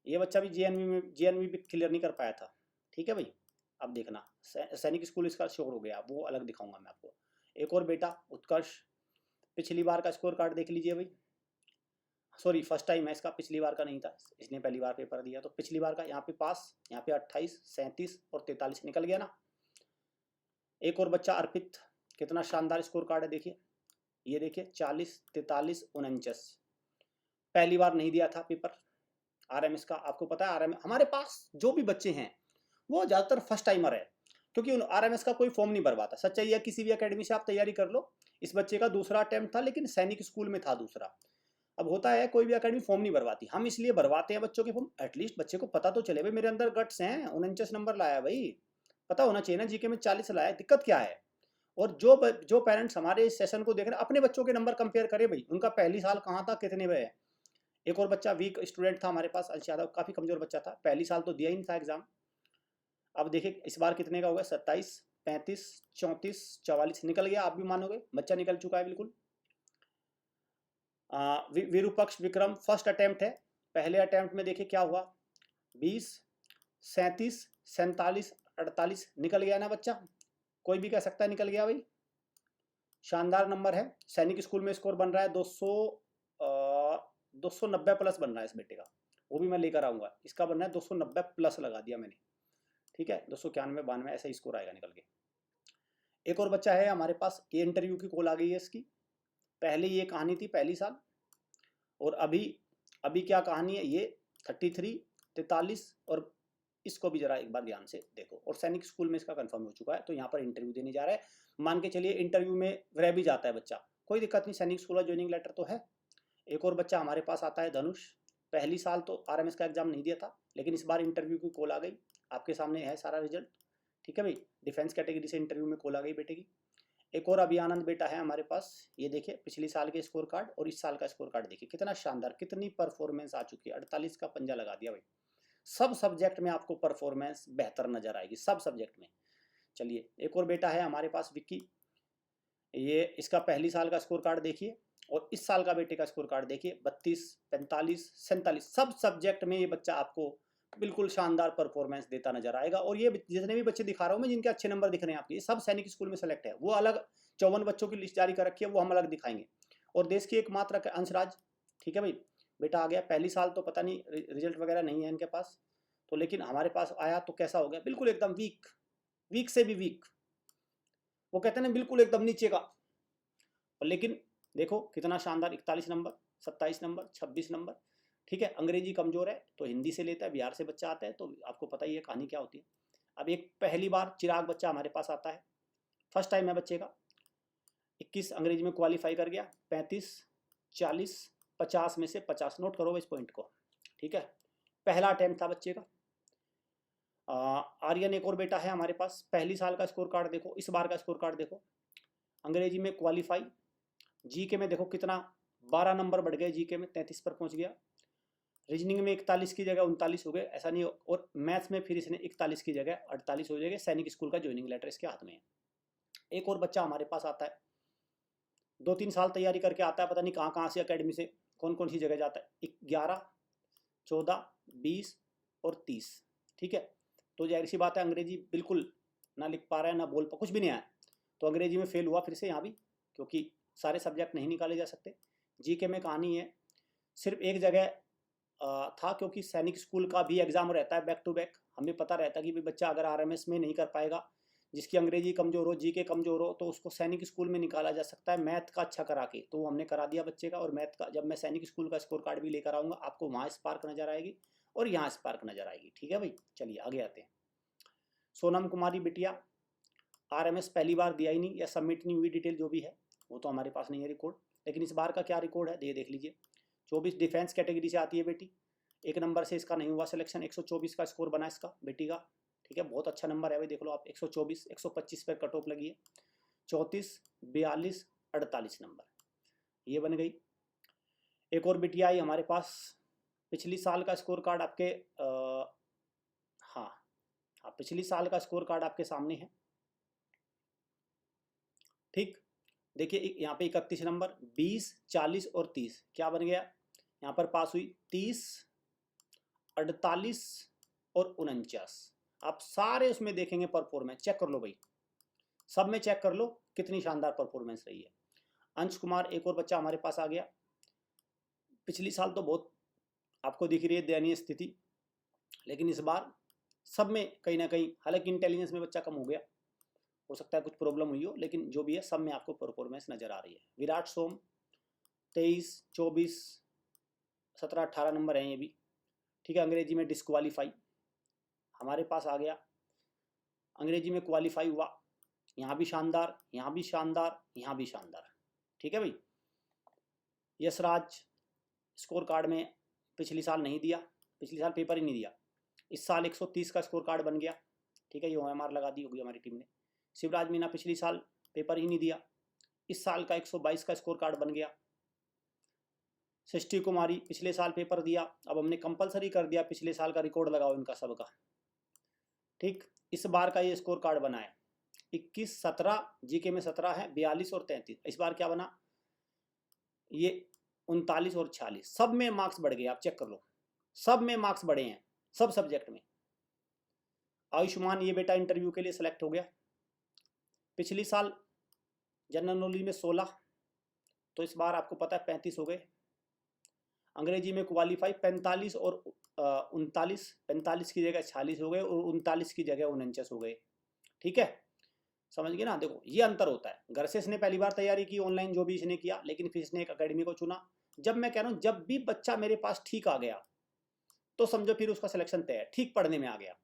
ये बच्चा भी जेएनवी भी क्लियर नहीं कर पाया था। ठीक है भाई, अब देखना सैनिक स्कूल इसका शोर हो गया, वो अलग दिखाऊंगा मैं आपको। एक और बेटा उत्कर्ष, पिछली बार का स्कोर कार्ड देख लीजिए भाई, सॉरी फर्स्ट टाइम है इसका, पिछली बार का नहीं था, इसने पहली बार पेपर दिया, तो पिछली बार का यहाँ पे पास, यहाँ पे 28, 37 और 43 निकल गया ना। एक और बच्चा अर्पित, कितना शानदार स्कोर कार्ड है देखिए, ये देखिए 40, 43, 49, पहली बार नहीं दिया था पेपर आरएमएस का। आपको पता है आरएमएस, हमारे पास जो भी बच्चे हैं वो ज़्यादातर फर्स्ट टाइमर है, क्योंकि आरएमएस का कोई फॉर्म नहीं भरवाता। सच्चाई है, किसी भी अकेडमी से आप तैयारी कर लो, इस बच्चे का दूसरा अटेम्प्ट था, लेकिन सैनिक स्कूल में था दूसरा। अब होता है कोई भी अकेडमी फॉर्म नहीं भरवाती, हम इसलिए भरवाते हैं बच्चों के फॉर्म, एटलीस्ट बच्चे को पता तो चले भाई मेरे अंदर गट्स हैं, 49 नंबर लाया भाई, पता होना चाहिए ना, जीके में 40 लाया, दिक्कत क्या है। और जो पेरेंट्स हमारे इस सेशन को देख रहे हैं, अपने बच्चों के नंबर कंपेयर करें भाई, उनका पहली साल कहाँ था, कितने पे है। एक और बच्चा वीक स्टूडेंट था हमारे पास, अंश यादव, काफ़ी कमजोर बच्चा था, पहली साल तो दिया ही नहीं था एग्जाम। अब देखिए इस बार कितने का होगा, 27, 35, 34, 44 निकल गया, आप भी मानोगे बच्चा निकल चुका है बिल्कुल। विरूपक्ष विक्रम, फर्स्ट अटेम्प्ट है, पहले अटेम्प्ट में देखिए क्या हुआ, 20, 37, 47, 48 निकल गया ना बच्चा, कोई भी कह सकता है निकल गया भाई। शानदार नंबर है। सैनिक स्कूल में स्कोर बन रहा है 290 प्लस बन रहा है इस बेटे का, वो भी मैं लेकर आऊँगा। इसका बनना है 290 प्लस लगा दिया मैंने, ठीक है। 291 92 ऐसा स्कोर आएगा निकल के। एक और बच्चा है हमारे पास, ये इंटरव्यू की कॉल आ गई है इसकी। पहले ये कहानी थी पहली साल, और अभी अभी क्या कहानी है ये 33 43, और इसको भी जरा एक बार ध्यान से देखो। और सैनिक स्कूल में इसका कंफर्म हो चुका है, तो यहाँ पर इंटरव्यू देने जा रहा है। मान के चलिए इंटरव्यू में रह भी जाता है बच्चा, कोई दिक्कत नहीं, सैनिक स्कूल का ज्वाइनिंग लेटर तो है। एक और बच्चा हमारे पास आता है धनुष। पहली साल तो आरएमएस का एग्जाम नहीं दिया था, लेकिन इस बार इंटरव्यू की कॉल आ गई, आपके सामने है सारा रिजल्ट, ठीक है भाई। डिफेंस कैटेगरी से इंटरव्यू में कॉल आ गई बेटे की। एक और अभी आनंद बेटा है हमारे पास, ये देखिए पिछले साल के स्कोर कार्ड और इस साल का स्कोर कार्ड देखिए, कितना शानदार, कितनी परफॉर्मेंस आ चुकी है। 48 का पंजा लगा दिया भाई। सब सब्जेक्ट में आपको परफॉर्मेंस बेहतर नजर आएगी, सब सब्जेक्ट में। चलिए एक और बेटा है हमारे पास विक्की, ये इसका पहली साल का स्कोर कार्ड देखिए और इस साल का बेटे का स्कोर कार्ड देखिए, 32 45 47 सब सब्जेक्ट में ये बच्चा आपको बिल्कुल शानदार परफॉर्मेंस देता नजर आएगा। और ये जितने भी बच्चे दिखा रहा हूँ मैं, जिनके अच्छे नंबर दिख रहे हैं आपके, ये सब सैनिक स्कूल में सेलेक्ट है। वो अलग 54 बच्चों की लिस्ट जारी कर रखी है, वो हम अलग दिखाएंगे। और देश की एकमात्र अंशराज, ठीक है भाई, बेटा आ गया। पहली साल तो पता नहीं रिजल्ट वगैरह नहीं है इनके पास, तो लेकिन हमारे पास आया तो कैसा हो गया, बिल्कुल एकदम वीक, वीक से भी वीक, वो कहते हैं ना बिल्कुल एकदम नीचे का। और लेकिन देखो कितना शानदार, 41 नंबर, 27 नंबर, 26 नंबर, ठीक है। अंग्रेजी कमजोर है तो हिंदी से लेता है, बिहार से बच्चा आता है, तो आपको पता ही है कहानी क्या होती है। अब एक पहली बार चिराग बच्चा हमारे पास आता है, फर्स्ट टाइम है बच्चे का। 21 अंग्रेजी में क्वालिफाई कर गया, 35 40 50 में से 50, नोट करो इस पॉइंट को, ठीक है। पहला अटेम्प्ट था बच्चे का। आर्यन एक और बेटा है हमारे पास, पहली साल का स्कोर कार्ड देखो, इस बार का स्कोर कार्ड देखो। अंग्रेजी में क्वालिफाई, जीके में देखो कितना 12 नंबर बढ़ गए, जीके में 33 पर पहुंच गया। रीजनिंग में 41 की जगह 39 हो गए, ऐसा नहीं। और मैथ्स में फिर इसने 41 की जगह 48 हो जाएगा। सैनिक स्कूल का ज्वाइनिंग लेटर इसके हाथ में है। एक और बच्चा हमारे पास आता है, 2-3 साल तैयारी करके आता है, पता नहीं कहाँ कहाँ से अकेडमी से कौन कौन सी जगह जाता है। 11 14 20 और 30, ठीक है। तो जाहिर सी बात है अंग्रेजी बिल्कुल ना लिख पा रहा है, ना बोल पा, कुछ भी नहीं आया, तो अंग्रेजी में फेल हुआ फिर से यहाँ भी, क्योंकि सारे सब्जेक्ट नहीं निकाले जा सकते। जीके में कहानी है, सिर्फ एक जगह था, क्योंकि सैनिक स्कूल का भी एग्जाम रहता है बैक टू बैक, हमें पता रहता है कि बच्चा अगर आरएमएस में नहीं कर पाएगा, जिसकी अंग्रेजी कमजोर हो, जीके कमजोर हो, तो उसको सैनिक स्कूल में निकाला जा सकता है मैथ का अच्छा करा के। तो हमने करा दिया बच्चे का। और मैथ का जब मैं सैनिक स्कूल का स्कोर कार्ड भी लेकर आऊँगा, आपको वहाँ स्पार्क नजर आएगी और यहाँ स्पार्क नजर आएगी, ठीक है भाई। चलिए आगे आते हैं। सोनम कुमारी बिटिया, आरएमएस पहली बार दिया ही नहीं, या सबमिट नहीं हुई डिटेल जो भी है, वो तो हमारे पास नहीं है रिकॉर्ड। लेकिन इस बार का क्या रिकॉर्ड है ये देख लीजिए। 24 डिफेंस कैटेगरी से आती है बेटी, एक नंबर से इसका नहीं हुआ सिलेक्शन, 124 का स्कोर बना इसका बेटी का, ठीक है। बहुत अच्छा नंबर है भाई, देख लो आप, 124 125 पर कट ऑफ लगी है। 34 42 48 नंबर, ये बन गई। एक और बिटिया आई हमारे पास, पिछली साल का स्कोर कार्ड आपके हाँ हाँ, पिछली साल का स्कोर कार्ड आपके सामने है, ठीक। देखिए यहाँ पे 31 नंबर, 20 40 और 30 क्या बन गया, यहाँ पर पास हुई 30 48 और 49। आप सारे उसमें देखेंगे परफॉर्मेंस, चेक कर लो भाई, सब में चेक कर लो कितनी शानदार परफॉर्मेंस रही है। अंश कुमार एक और बच्चा हमारे पास आ गया। पिछली साल तो बहुत आपको दिख रही है दयनीय स्थिति, लेकिन इस बार सब में कहीं ना कहीं, हालांकि इंटेलिजेंस में बच्चा कम हो गया, हो सकता है कुछ प्रॉब्लम हुई हो, लेकिन जो भी है सब में आपको परफॉर्मेंस नजर आ रही है। विराट सोम 23 24 17 18 नंबर हैं ये भी, ठीक है। अंग्रेजी में डिस्क्वालीफाई हमारे पास आ गया, अंग्रेजी में क्वालिफाई हुआ, यहाँ भी शानदार, यहाँ भी शानदार, यहाँ भी शानदार, ठीक है भाई। यशराज स्कोर कार्ड में पिछली साल नहीं दिया, पिछली साल पेपर ही नहीं दिया, इस साल 130 का स्कोर कार्ड बन गया, ठीक है। ये OMR लगा दी होगी हमारी टीम ने। शिवराज मीना पिछली साल पेपर ही नहीं दिया, इस साल का 122 का स्कोर कार्ड बन गया। सृष्टि कुमारी पिछले साल पेपर दिया, अब हमने कंपलसरी कर दिया, पिछले साल का रिकॉर्ड लगाओ इनका सबका, ठीक। इस बार का ये स्कोर कार्ड बना है 21 17, जीके में 17 है, 42 और 33। इस बार क्या बना, ये 39 और 46, सब में मार्क्स बढ़ गए, आप चेक कर लो, सब में मार्क्स बढ़े हैं, सब सब्जेक्ट में। आयुष्मान ये बेटा इंटरव्यू के लिए सिलेक्ट हो गया, पिछली साल जनरल नॉलेज में 16, तो इस बार आपको पता है 35 हो गए। अंग्रेजी में क्वालिफाई 45 और 39, 45 की जगह 46 हो गए और 39 की जगह 49 हो गए। ठीक है, समझ गए ना। देखो ये अंतर होता है, घर से इसने पहली बार तैयारी की ऑनलाइन जो भी इसने किया, लेकिन फिर इसने एक अकेडमी को चुना। जब मैं कह रहा हूँ जब भी बच्चा मेरे पास ठीक आ गया तो समझो फिर उसका सिलेक्शन तय है, ठीक पढ़ने में आ गया।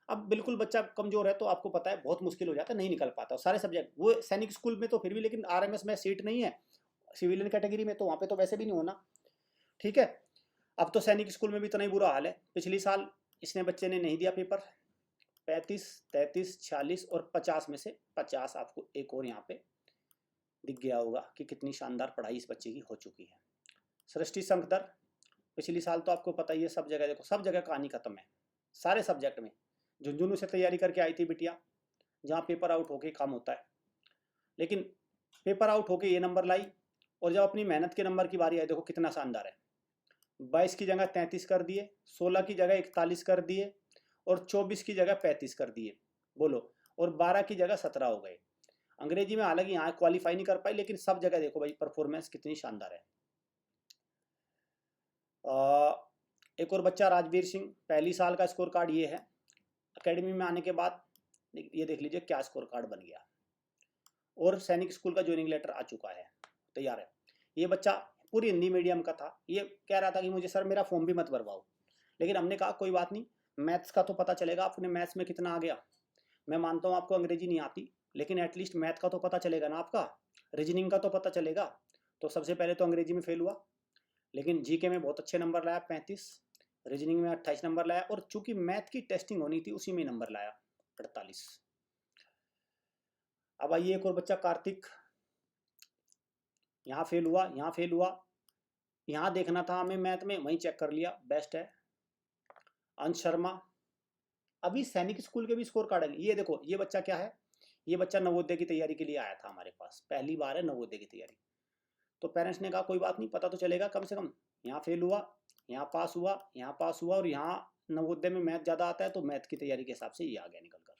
अब बिल्कुल बच्चा कमजोर है तो आपको पता है बहुत मुश्किल हो जाता है, नहीं निकल पाता सारे सब्जेक्ट। वो सैनिक स्कूल में तो फिर भी, लेकिन आरएमएस में सीट नहीं है सिविलियन कैटेगरी में, तो वहाँ पे तो वैसे भी नहीं होना। ठीक है, अब तो सैनिक स्कूल में भी इतना ही बुरा हाल है। पिछली साल इसने बच्चे ने नहीं दिया पेपर, 35, 33, 46 और 50 में से 50 आपको एक और यहाँ पे दिख गया होगा कि कितनी शानदार पढ़ाई इस बच्चे की हो चुकी है। सृष्टि संकदर पिछली साल तो आपको पता ही है, सब जगह देखो, सब जगह कहानी खत्म है, सारे सब्जेक्ट में। झुंझुनू से तैयारी करके आई थी बिटिया, जहाँ पेपर आउट होके काम होता है, लेकिन पेपर आउट होके ये नंबर लाई, और जब अपनी मेहनत के नंबर की बारी आई देखो कितना शानदार है। 22 की जगह 33 कर दिए, 16 की जगह 41 कर दिए, और 24 की जगह 35 कर दिए, बोलो, और 12 की जगह 17 हो गए। अंग्रेजी में हालांकि यहाँ क्वालिफाई नहीं कर पाई, लेकिन सब जगह देखो भाई परफॉर्मेंस कितनी शानदार है। एक और बच्चा राजवीर सिंह, पहली साल का स्कोर कार्ड ये है। एकेडमी में आने के बाद ये देख लीजिए क्या स्कोर कार्ड बन गया, और सैनिक स्कूल का ज्वाइनिंग लेटर आ चुका है, तैयार है। ये बच्चा पूरी हिंदी मीडियम का था, ये कह रहा था कि मुझे सर मेरा फॉर्म भी मत भरवाओ, लेकिन हमने कहा कोई बात नहीं, मैथ्स का तो पता चलेगा, आपने मैथ्स में कितना आ गया। मैं मानता हूँ आपको अंग्रेजी नहीं आती, लेकिन एटलीस्ट मैथ का तो पता चलेगा ना आपका, रीजनिंग का तो पता चलेगा। तो सबसे पहले तो अंग्रेजी में फेल हुआ, लेकिन जीके में बहुत अच्छे नंबर लाया 35, रीजनिंग में 28 नंबर लाया, और चूंकि मैथ की टेस्टिंग होनी थी उसी में नंबर लाया 48। अब आइए एक और बच्चा कार्तिक, यहाँ फेल हुआ, यहाँ फेल हुआ, यहाँ देखना था हमें मैथ में, वहीं चेक कर लिया, बेस्ट है। अंश शर्मा, अभी सैनिक स्कूल के भी स्कोर कार्ड है। ये देखो ये बच्चा क्या है, ये बच्चा नवोदय की तैयारी के लिए आया था हमारे पास, पहली बार है नवोदय की तैयारी। तो पेरेंट्स ने कहा कोई बात नहीं, पता तो चलेगा कम से कम। यहाँ फेल हुआ, यहाँ पास हुआ, यहाँ पास हुआ, और यहाँ नवोदय में मैथ ज़्यादा आता है तो मैथ की तैयारी के हिसाब से ये आ गया निकल कर।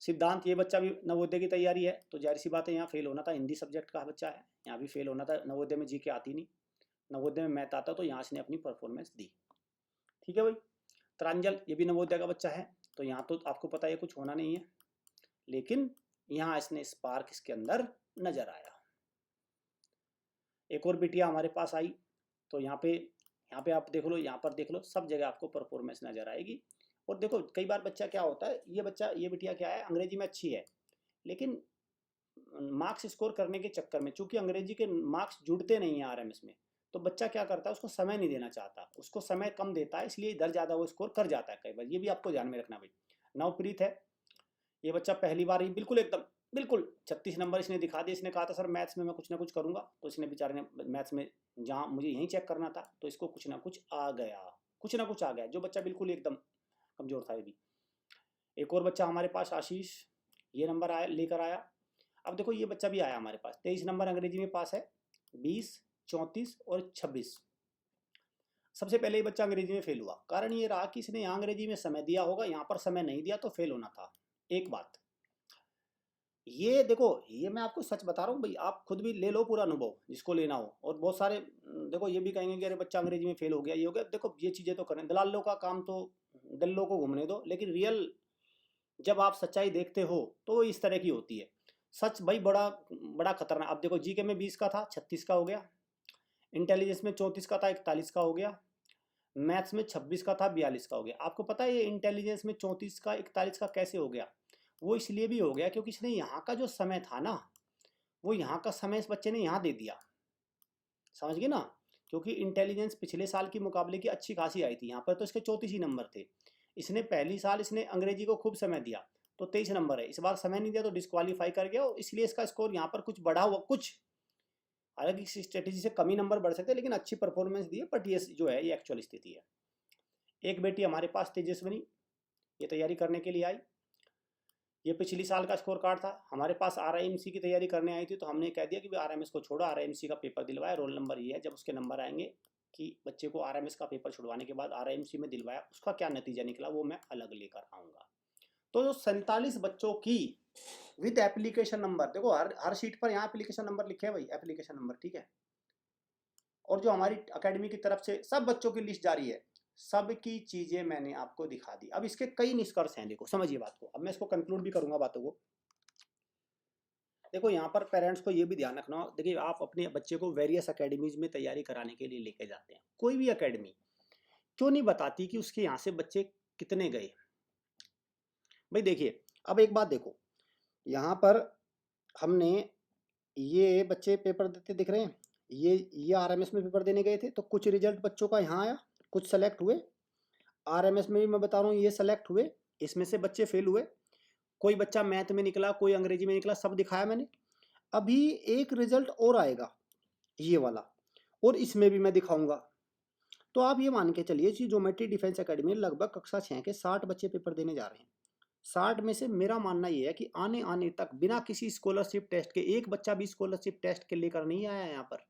सिद्धांत, ये बच्चा भी नवोदय की तैयारी है, तो जाहिर सी बात है यहाँ फेल होना था, हिंदी सब्जेक्ट का बच्चा है, यहाँ भी फेल होना था। नवोदय में जीके आती नहीं, नवोदय में मैथ आता, तो यहाँ इसने अपनी परफॉर्मेंस दी। ठीक है भाई। त्रांजल, ये भी नवोदय का बच्चा है, तो यहाँ तो आपको पता है कुछ होना नहीं है, लेकिन यहाँ इसने स्पार्क इसके अंदर नजर आया। एक और बिटिया हमारे पास आई, तो यहाँ पे आप देख लो, यहाँ पर देख लो, सब जगह आपको परफॉर्मेंस नजर आएगी। और देखो कई बार बच्चा क्या होता है, ये बिटिया क्या है, अंग्रेजी में अच्छी है, लेकिन मार्क्स स्कोर करने के चक्कर में, चूंकि अंग्रेजी के मार्क्स जुड़ते नहीं है आरएमएस में, तो बच्चा क्या करता है, उसको समय नहीं देना चाहता, उसको समय कम देता है, इसलिए इधर ज़्यादा वो स्कोर कर जाता है कई बार। ये भी आपको ध्यान में रखना भाई। नवप्रीत है, ये बच्चा पहली बार ही बिल्कुल एकदम बिल्कुल 36 नंबर इसने दिखा दिए। इसने कहा था सर मैथ्स में मैं कुछ ना कुछ करूंगा, तो इसने बेचारे ने मैथ्स में, जहाँ मुझे यहीं चेक करना था, तो इसको कुछ ना कुछ आ गया, कुछ ना कुछ आ गया, जो बच्चा बिल्कुल एकदम कमजोर था। ये भी एक और बच्चा हमारे पास आशीष, ये नंबर आया, लेकर आया। अब देखो ये बच्चा भी आया हमारे पास, 23 नंबर अंग्रेजी में पास है, 20, 34 और 26। सबसे पहले ये बच्चा अंग्रेजी में फेल हुआ, कारण ये रहा कि इसने यहाँ अंग्रेजी में समय दिया होगा, यहाँ पर समय नहीं दिया, तो फेल होना था। एक बात ये देखो, ये मैं आपको सच बता रहा हूँ भाई, आप खुद भी ले लो पूरा अनुभव जिसको लेना हो। और बहुत सारे देखो ये भी कहेंगे कि अरे बच्चा अंग्रेजी में फेल हो गया, ये हो गया। देखो ये चीज़ें तो करें, दलालों का काम तो दल्लों को घूमने दो, लेकिन रियल जब आप सच्चाई देखते हो तो वो इस तरह की होती है। सच भाई बड़ा बड़ा खतरनाक। अब देखो जीके में 20 का था, 36 का हो गया, इंटेलिजेंस में 34 का था, 41 का हो गया, मैथ्स में 26 का था, 42 का हो गया। आपको पता है ये इंटेलिजेंस में 34 का 41 का कैसे हो गया? वो इसलिए भी हो गया क्योंकि इसने यहाँ का जो समय था ना, वो यहाँ का समय इस बच्चे ने यहाँ दे दिया, समझ गए ना। क्योंकि इंटेलिजेंस पिछले साल की मुकाबले की अच्छी खासी आई थी, यहाँ पर तो इसके 34 ही नंबर थे। इसने पहली साल इसने अंग्रेजी को खूब समय दिया, तो 23 नंबर है। इस बार समय नहीं दिया तो डिस्क्वालीफाई कर गया, और इसलिए इसका स्कोर यहाँ पर कुछ बढ़ा हुआ, कुछ हालांकि इस स्ट्रेटेजी से कम ही नंबर बढ़ सकते हैं, लेकिन अच्छी परफॉर्मेंस दी है। बट ये जो है ये एक्चुअल स्थिति है। एक बेटी हमारे पास तेजस्विनी, ये तैयारी करने के लिए आई, ये पिछली साल का स्कोर कार्ड था हमारे पास। आरआईएमसी की तैयारी करने आई थी, तो हमने कह दिया कि आरएमएस को छोड़ो, आरआईएमसी का पेपर दिलवाया, रोल नंबर ये है। जब उसके नंबर आएंगे कि बच्चे को आरएमएस का पेपर छुड़वाने के बाद आरआईएमसी में दिलवाया, उसका क्या नतीजा निकला वो मैं अलग लेकर आऊँगा। तो जो 47 बच्चों की विद एप्लीकेशन नंबर, देखो हर शीट पर यहाँ एप्लीकेशन नंबर लिखे है भाई, एप्लीकेशन नंबर, ठीक है। और जो हमारी अकेडमी की तरफ से सब बच्चों की लिस्ट जारी है, सब की चीजें मैंने आपको दिखा दी। अब इसके कई निष्कर्ष हैं, देखो समझिए बात को। अब मैं इसको कंक्लूड भी करूंगा बातों को। देखो यहाँ पर पेरेंट्स को ये भी ध्यान रखना, देखिए आप अपने बच्चे को वेरियस अकेडमीज में तैयारी कराने के लिए लेके जाते हैं, कोई भी अकेडमी क्यों नहीं बताती कि उसके यहाँ से बच्चे कितने गए। भाई देखिए, अब एक बात देखो, यहाँ पर हमने ये बच्चे पेपर देते दिख रहे हैं, ये आरएमएस में पेपर देने गए थे, तो कुछ रिजल्ट बच्चों का यहाँ आया, कुछ सेलेक्ट हुए। आरएमएस में भी मैं बता रहा हूँ ये सेलेक्ट हुए, इसमें से बच्चे फेल हुए, कोई बच्चा मैथ में निकला, कोई अंग्रेजी में निकला, सब दिखाया मैंने। अभी एक रिजल्ट और आएगा ये वाला, और इसमें भी मैं दिखाऊंगा। तो आप ये मान के चलिए कि ज्योमेट्री डिफेंस एकेडमी लगभग कक्षा 6 के 60 बच्चे पेपर देने जा रहे हैं। 60 में से मेरा मानना ये है कि आने तक बिना किसी स्कॉलरशिप टेस्ट के एक बच्चा भी स्कॉलरशिप टेस्ट के लेकर नहीं आया यहाँ पर।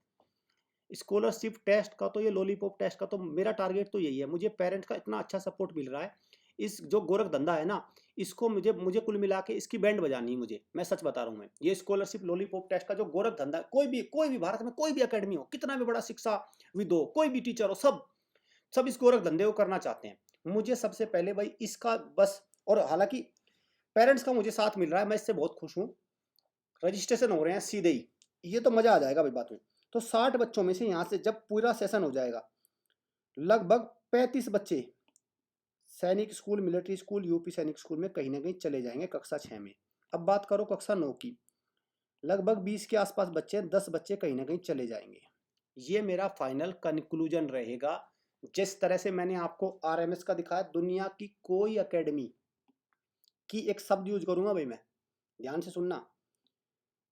स्कॉलरशिप टेस्ट का तो, ये लॉलीपॉप टेस्ट का तो मेरा टारगेट तो यही है। मुझे पेरेंट्स का इतना अच्छा सपोर्ट मिल रहा है, इस जो गोरख धंधा है ना, इसको मुझे कुल मिला के इसकी बैंड बजानी है मुझे, मैं सच बता रहा हूँ। मैं ये स्कॉलरशिप लॉलीपॉप टेस्ट का जो गोरख धंधा, कोई भी भारत में कोई भी अकेडमी हो, कितना भी बड़ा शिक्षाविद हो, कोई भी टीचर हो, सब इस गोरख धंधे को करना चाहते हैं। मुझे सबसे पहले भाई इसका बस, और हालांकि पेरेंट्स का मुझे साथ मिल रहा है, मैं इससे बहुत खुश हूँ। रजिस्ट्रेशन हो रहे हैं सीधे ही, ये तो मजा आ जाएगा भाई बात में। तो 60 बच्चों में से यहाँ से जब पूरा सेशन हो जाएगा, लगभग 35 बच्चे सैनिक स्कूल, मिलिट्री स्कूल, यूपी सैनिक स्कूल में कहीं ना कहीं चले जाएंगे कक्षा 6 में। अब बात करो कक्षा 9 की, लगभग 20 के आसपास बच्चे, 10 बच्चे कहीं ना कहीं चले जाएंगे। ये मेरा फाइनल कंक्लूजन रहेगा। जिस तरह से मैंने आपको आरएमएस का दिखाया, दुनिया की कोई एकेडमी की, एक शब्द यूज करूंगा भाई मैं, ध्यान से सुनना,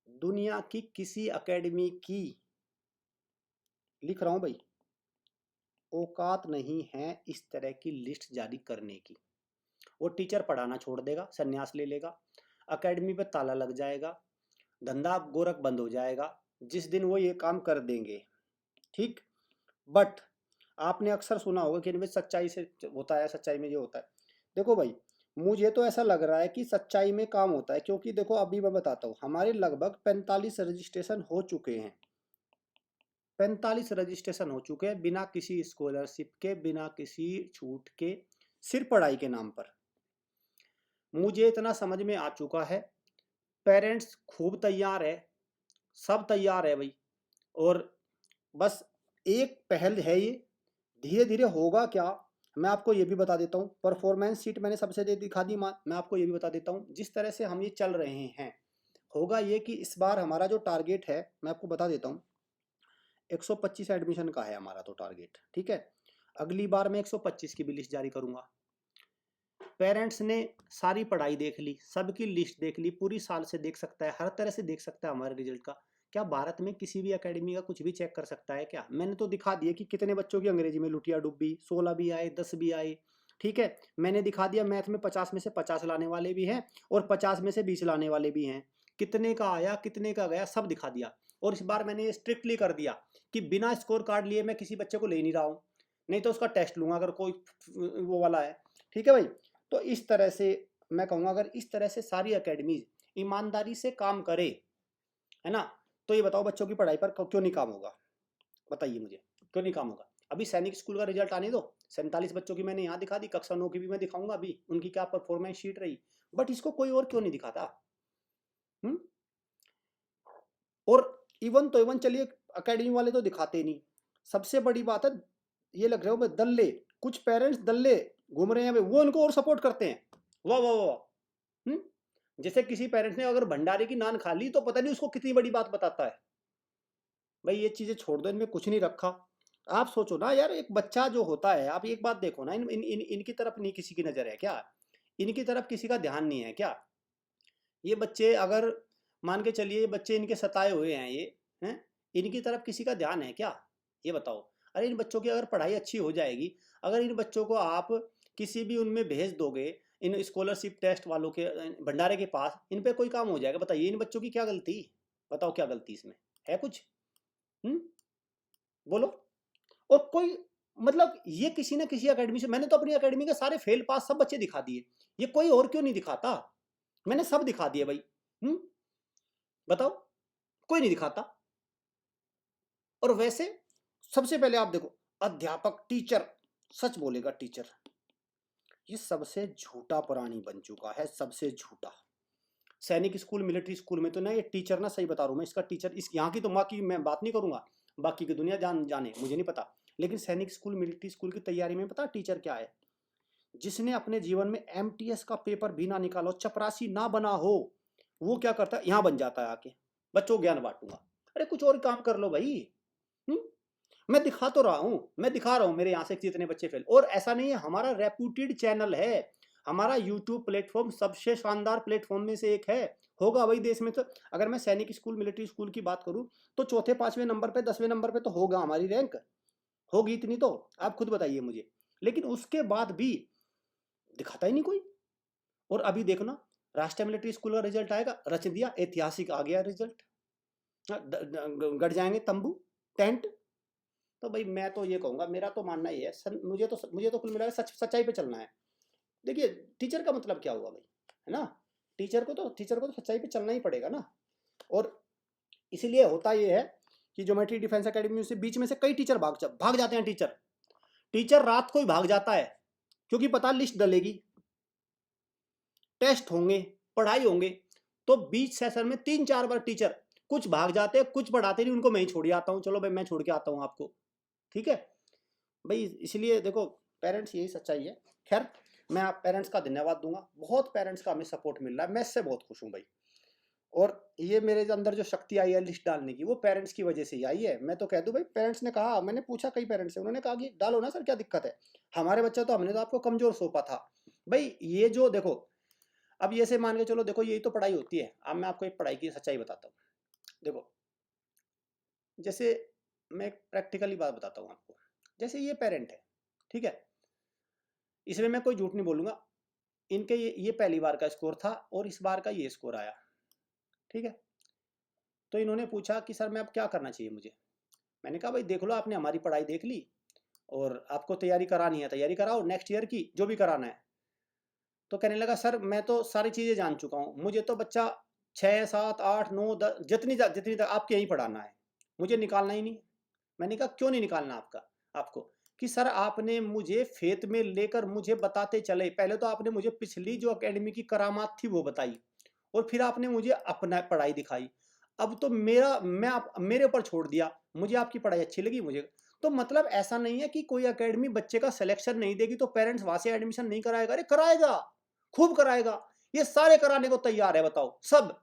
दुनिया की किसी एकेडमी की, लिख रहा हूं भाई, औकात नहीं है इस तरह की लिस्ट जारी करने की। वो टीचर पढ़ाना छोड़ देगा, संन्यास ले लेगा, एकेडमी पे ताला लग जाएगा, धंधा गोरख बंद हो जाएगा जिस दिन वो ये काम कर देंगे, ठीक। बट आपने अक्सर सुना होगा कि इनमें सच्चाई से होता है, सच्चाई में ये होता है। देखो भाई, मुझे तो ऐसा लग रहा है कि सच्चाई में काम होता है, क्योंकि देखो अभी मैं बताता हूँ, हमारे लगभग 45 रजिस्ट्रेशन हो चुके हैं, 45 रजिस्ट्रेशन हो चुके हैं, बिना किसी स्कॉलरशिप के, बिना किसी छूट के, सिर्फ पढ़ाई के नाम पर। मुझे इतना समझ में आ चुका है, पेरेंट्स खूब तैयार है, सब तैयार है भाई, और बस एक पहल है ये, धीरे धीरे होगा क्या मैं आपको ये भी बता देता हूँ। परफॉर्मेंस शीट मैंने सबसे दे दिखा दी, मैं आपको ये भी बता देता हूँ, जिस तरह से हम ये चल रहे हैं, होगा ये कि इस बार हमारा जो टारगेट है, मैं आपको बता देता हूँ, 125 एडमिशन का है हमारा तो टारगेट, ठीक है। अगली बार मैं 125 की भी लिस्ट जारी करूंगा। पेरेंट्स ने सारी पढ़ाई देख ली, सबकी लिस्ट देख ली, पूरी साल से देख सकता है, हर तरह से देख सकता है हमारे रिजल्ट का। क्या भारत में किसी भी एकेडमी का कुछ भी चेक कर सकता है क्या? मैंने तो दिखा दिया कि कितने बच्चों की अंग्रेजी में लुटिया डुब्बी, 16 भी आए, 10 भी आए, ठीक है। मैंने दिखा दिया मैथ में 50 में से 50 लाने वाले भी हैं, और 50 में से 20 लाने वाले भी हैं। कितने का आया, कितने का गया, सब दिखा दिया। और इस बार मैंने ये स्ट्रिक्टली कर दिया कि बिना स्कोर कार्ड लिए मैं किसी बच्चे को ले नहीं रहा हूँ, नहीं तो उसका टेस्ट लूंगा अगर कोई वो वाला है, ठीक है भाई। तो इस तरह से मैं कहूँगा, अगर इस तरह से सारी एकेडमीज ईमानदारी से काम करे, है ना, तो ये बताओ बच्चों की पढ़ाई पर क्यों नहीं काम होगा? बताइए मुझे, क्यों नहीं काम होगा? अभी सैनिक स्कूल का रिजल्ट आने दो, 47 बच्चों की मैंने यहाँ दिखा दी, कक्षा 9 की भी मैं दिखाऊंगा अभी, उनकी क्या परफॉर्मेंस शीट रही, बट इसको कोई और क्यों नहीं दिखाता? और इवन चलिए अकेडमी वाले तो दिखाते नहीं। सबसे बड़ी बात है, ये लग रहा है दल्ले, कुछ पेरेंट्स दल्ले घूम रहे हैं, वो उनको और सपोर्ट करते हैं, वाह वाह वाह। जैसे किसी पेरेंट्स ने अगर भंडारे की नान खा ली तो पता नहीं उसको कितनी बड़ी बात बताता है। भाई ये चीजें छोड़ दो, इनमें कुछ नहीं रखा। आप सोचो ना यार, एक बच्चा जो होता है, आप एक बात देखो ना, इनकी तरफ नहीं किसी की नजर है क्या? इनकी तरफ किसी का ध्यान नहीं है क्या? ये बच्चे अगर मान के चलिए, बच्चे इनके सताए हुए हैं ये, हैं, इनकी तरफ किसी का ध्यान है क्या? ये बताओ। अरे इन बच्चों की अगर पढ़ाई अच्छी हो जाएगी, अगर इन बच्चों को आप किसी भी उनमें भेज दोगे, इन स्कॉलरशिप टेस्ट वालों के भंडारे के पास, इन पे कोई काम हो जाएगा। बताइए इन बच्चों की क्या गलती? बताओ क्या गलती इसमें है? कुछ बोलो। और कोई मतलब ये किसी ना किसी एकेडमी से, मैंने तो अपनी एकेडमी के सारे फेल पास सब बच्चे दिखा दिए, ये कोई और क्यों नहीं दिखाता? मैंने सब दिखा दिए भाई। बताओ, कोई नहीं दिखाता। और वैसे सबसे पहले आप देखो, अध्यापक, टीचर, सच बोलेगा टीचर, ये सबसे झूठा प्राणी बन चुका है, सबसे झूठा। सैनिक स्कूल, मिलिट्री स्कूल में तो ना ये टीचर, ना सही बता रहा हूँ मैं, इसका टीचर, इस यहाँ की तो माँ की मैं बात नहीं करूंगा, बाकी की दुनिया जाने, मुझे नहीं पता, लेकिन सैनिक स्कूल, मिलिट्री स्कूल की तैयारी में पता टीचर क्या है? जिसने अपने जीवन में एमटीएस का पेपर भी ना निकालो, चपरासी ना बना हो, वो क्या करता है, यहाँ बन जाता है आके, बच्चों को ज्ञान बांटूंगा। अरे कुछ और काम कर लो भाई। मैं दिखा तो रहा हूं, मैं दिखा रहा हूं मेरे यहाँ से कितने बच्चे फेल। और ऐसा नहीं है, हमारा रेप्यूटेड चैनल है, हमारा यूट्यूब प्लेटफॉर्म सबसे शानदार प्लेटफॉर्म में से एक है, होगा वही देश में। तो अगर मैं सैनिक स्कूल, मिलिट्री स्कूल की बात करूं तो चौथे 5वें नंबर पे, 10वें नंबर पे तो होगा, हमारी रैंक होगी इतनी तो आप खुद बताइए मुझे। लेकिन उसके बाद भी दिखाता ही नहीं कोई। और अभी देखो ना, राष्ट्रीय मिलिट्री स्कूल का रिजल्ट आएगा, रच दिया, ऐतिहासिक आ गया रिजल्ट, गड़ जाएंगे तंबू, टेंट। तो भाई मैं तो ये कहूंगा, मेरा तो मानना ये है, मुझे तो कुल मिला के सच्चाई पे चलना है। देखिए, टीचर का मतलब क्या हुआ भाई, है ना? टीचर को तो सच्चाई पे चलना ही पड़ेगा ना। और इसीलिए होता ये है कि ज्योमेट्री डिफेंस एकेडमी से बीच में से कई टीचर भाग जाते हैं। टीचर रात को ही भाग जाता है, क्योंकि पता लिस्ट डलेगी, टेस्ट होंगे, पढ़ाई होंगे, तो बीच सेशन में 3-4 बार टीचर कुछ भाग जाते हैं, कुछ पढ़ाते नहीं, उनको मैं ही छोड़ आता हूँ, चलो भाई मैं छोड़ के आता हूँ आपको, ठीक है भाई। इसलिए देखो, पेरेंट्स, यही सच्चाई है। खैर, मैं आप पेरेंट्स का धन्यवाद दूंगा, बहुत पेरेंट्स का हमें सपोर्ट मिल रहा है, मैं इससे बहुत खुश हूँ भाई। और ये मेरे अंदर जो शक्ति आई है लिस्ट डालने की, वो पेरेंट्स की वजह से ही आई है। मैं तो कह दूं भाई, पेरेंट्स ने कहा, मैंने पूछा कई पेरेंट्स से, उन्होंने कहा कि डालो ना सर, क्या दिक्कत है, हमारे बच्चा तो, हमने तो आपको कमजोर सौंपा था। भाई ये जो देखो, अब ये से मान के चलो, देखो यही तो पढ़ाई होती है। अब मैं आपको एक पढ़ाई की सच्चाई बताता हूँ। देखो, जैसे मैं एक प्रैक्टिकली बात बताता हूँ आपको। जैसे ये पेरेंट है, ठीक है, इसमें मैं कोई झूठ नहीं बोलूंगा, इनके ये पहली बार का स्कोर था और इस बार का ये स्कोर आया, ठीक है। तो इन्होंने पूछा कि सर मैं अब क्या करना चाहिए मुझे। मैंने कहा भाई देख लो, आपने हमारी पढ़ाई देख ली और आपको तैयारी करानी है, तैयारी कराओ नेक्स्ट ईयर की, जो भी कराना है। तो कहने लगा सर मैं तो सारी चीज़ें जान चुका हूँ, मुझे तो बच्चा 6, 7, 8, 9, 10 जितनी तक आपके यहीं पढ़ाना है, मुझे निकालना ही नहीं। मैंने कहा क्यों नहीं निकालना आपको? कि सर आपने मुझे फेथ में लेकर मुझे बताते चले, पहले तो आपने मुझे पिछली जो एकेडमी की करामात थी वो बताई, और फिर आपने मुझे अपना पढ़ाई दिखाई। अब तो मेरे ऊपर छोड़ दिया, मुझे आपकी पढ़ाई अच्छी लगी मुझे। तो मतलब ऐसा नहीं है कि कोई एकेडमी बच्चे का सिलेक्शन नहीं देगी तो पेरेंट्स वहां से एडमिशन नहीं कराएगा। अरे कराएगा, खूब कराएगा, ये सारे कराने को तैयार है, बताओ सब।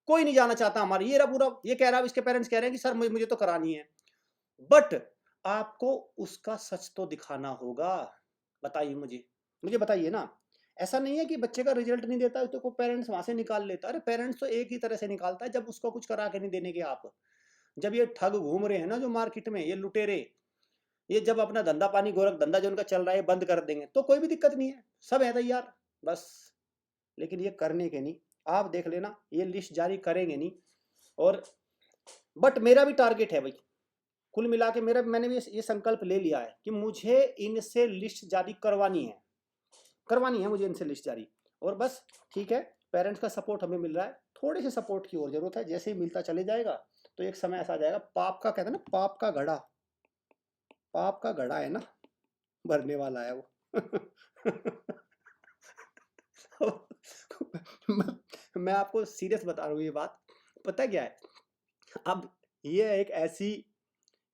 कोई नहीं जाना चाहता हमारी, ये रहा पूरा, ये कह रहा है, इसके पेरेंट्स कह रहे हैं कि सर मुझे तो करानी है। बट आपको उसका सच तो दिखाना होगा। बताइए मुझे बताइए ना। ऐसा नहीं है कि बच्चे का रिजल्ट नहीं देता तो को पेरेंट्स वहां से निकाल लेता। अरे पेरेंट्स तो एक ही तरह से निकालता है, जब उसको कुछ करा के नहीं देने के आप। जब ये ठग घूम रहे हैं ना जो मार्केट में, ये लुटेरे, ये जब अपना धंधा पानी, गोरख धंधा जो उनका चल रहा है बंद कर देंगे तो कोई भी दिक्कत नहीं है, सब है तैयार बस। लेकिन ये करने के नहीं, आप देख लेना, ये लिस्ट जारी करेंगे नहीं। और बट मेरा भी टारगेट है भाई, कुल मिला के मैंने भी ये संकल्प ले लिया है कि मुझे इनसे लिस्ट जारी करवानी है मुझे इनसे लिस्ट जारी। और बस ठीक है, पेरेंट्स का सपोर्ट हमें मिल रहा है, थोड़े से सपोर्ट की और जरूरत है, जैसे ही मिलता चले जाएगा तो एक समय ऐसा आ जाएगा, पाप का कहते हैं ना, पाप का घड़ा है ना, भरने वाला है वो। मैं आपको सीरियस बता रहा हूँ ये बात। पता क्या है, अब ये एक ऐसी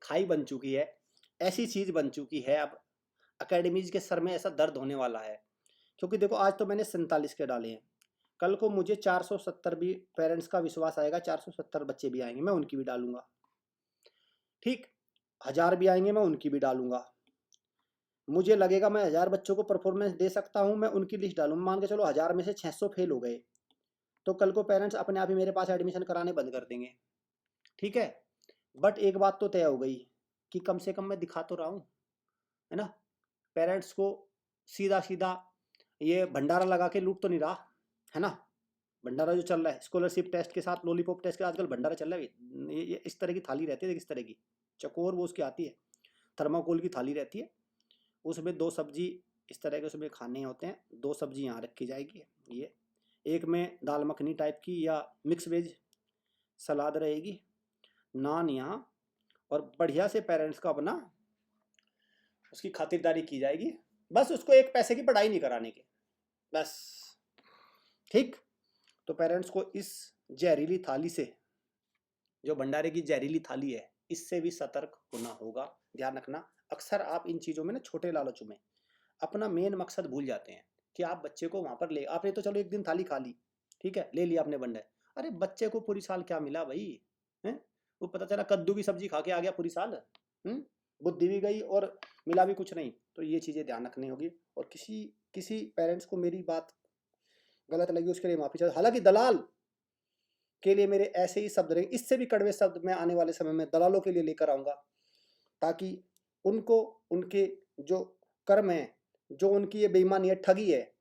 खाई बन चुकी है, ऐसी चीज बन चुकी है, अब अकेडमीज के सर में ऐसा दर्द होने वाला है। क्योंकि देखो, आज तो मैंने 47 के डाले हैं, कल को मुझे 470 भी पेरेंट्स का विश्वास आएगा, 470 बच्चे भी आएंगे, मैं उनकी भी डालूंगा, ठीक, 1000 भी आएंगे मैं उनकी भी डालूंगा। मुझे लगेगा मैं 1000 बच्चों को परफॉर्मेंस दे सकता हूं, मैं उनकी लिस्ट डालूंगा। मान के चलो 1000 में से 600 फेल हो गए, तो कल को पेरेंट्स अपने आप ही मेरे पास एडमिशन कराने बंद कर देंगे, ठीक है। बट एक बात तो तय हो गई कि कम से कम मैं दिखा तो रहा हूँ, है ना, पेरेंट्स को सीधा सीधा ये भंडारा लगा के लूट तो नहीं रहा, है ना। भंडारा जो चल रहा है स्कॉलरशिप टेस्ट के साथ, लॉलीपॉप टेस्ट के, आजकल भंडारा चल रहा है, ये इस तरह की थाली रहती है, इस तरह की चकोर वो उसकी आती है, थर्माकोल की थाली रहती है, उसमें 2 सब्जी इस तरह के उसमें खाने होते हैं, 2 सब्जी यहाँ रखी जाएगी। ये एक में दाल मखनी टाइप की या मिक्स वेज सलाद रहेगी, नान यहाँ, और बढ़िया से पेरेंट्स का अपना उसकी खातिरदारी की जाएगी। बस उसको 1 पैसे की पढ़ाई नहीं कराने की, बस। ठीक। तो पेरेंट्स को इस जहरीली थाली से, जो भंडारे की जहरीली थाली है, इससे भी सतर्क होना होगा। ध्यान रखना, अक्सर आप इन चीज़ों में ना, छोटे लालचों में अपना मेन मकसद भूल जाते हैं कि आप बच्चे को वहाँ पर ले, आपने तो चलो एक दिन थाली खा ली, ठीक है, ले लिया आपने भंडारे, अरे बच्चे को पूरी साल क्या मिला भाई, हैं? वो पता चला कद्दू की सब्जी खा के आ गया पूरी साल, बुद्धि भी गई और मिला भी कुछ नहीं। तो ये चीज़ें ध्यान रखनी होगी। और किसी पेरेंट्स को मेरी बात गलत लगी उसके लिए माफ़ी चाहिए। हालांकि दलाल के लिए मेरे ऐसे ही शब्द रहेंगे, इससे भी कड़वे शब्द मैं आने वाले समय में दलालों के लिए लेकर आऊँगा, ताकि उनको उनके जो कर्म है, जो उनकी ये बेईमानी है, ठगी है,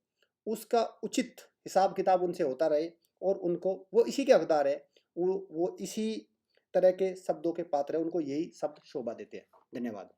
उसका उचित हिसाब किताब उनसे होता रहे, और उनको, वो इसी के हकदार है, वो इसी तरह के शब्दों के पात्र है, उनको यही शब्द शोभा देते हैं। धन्यवाद।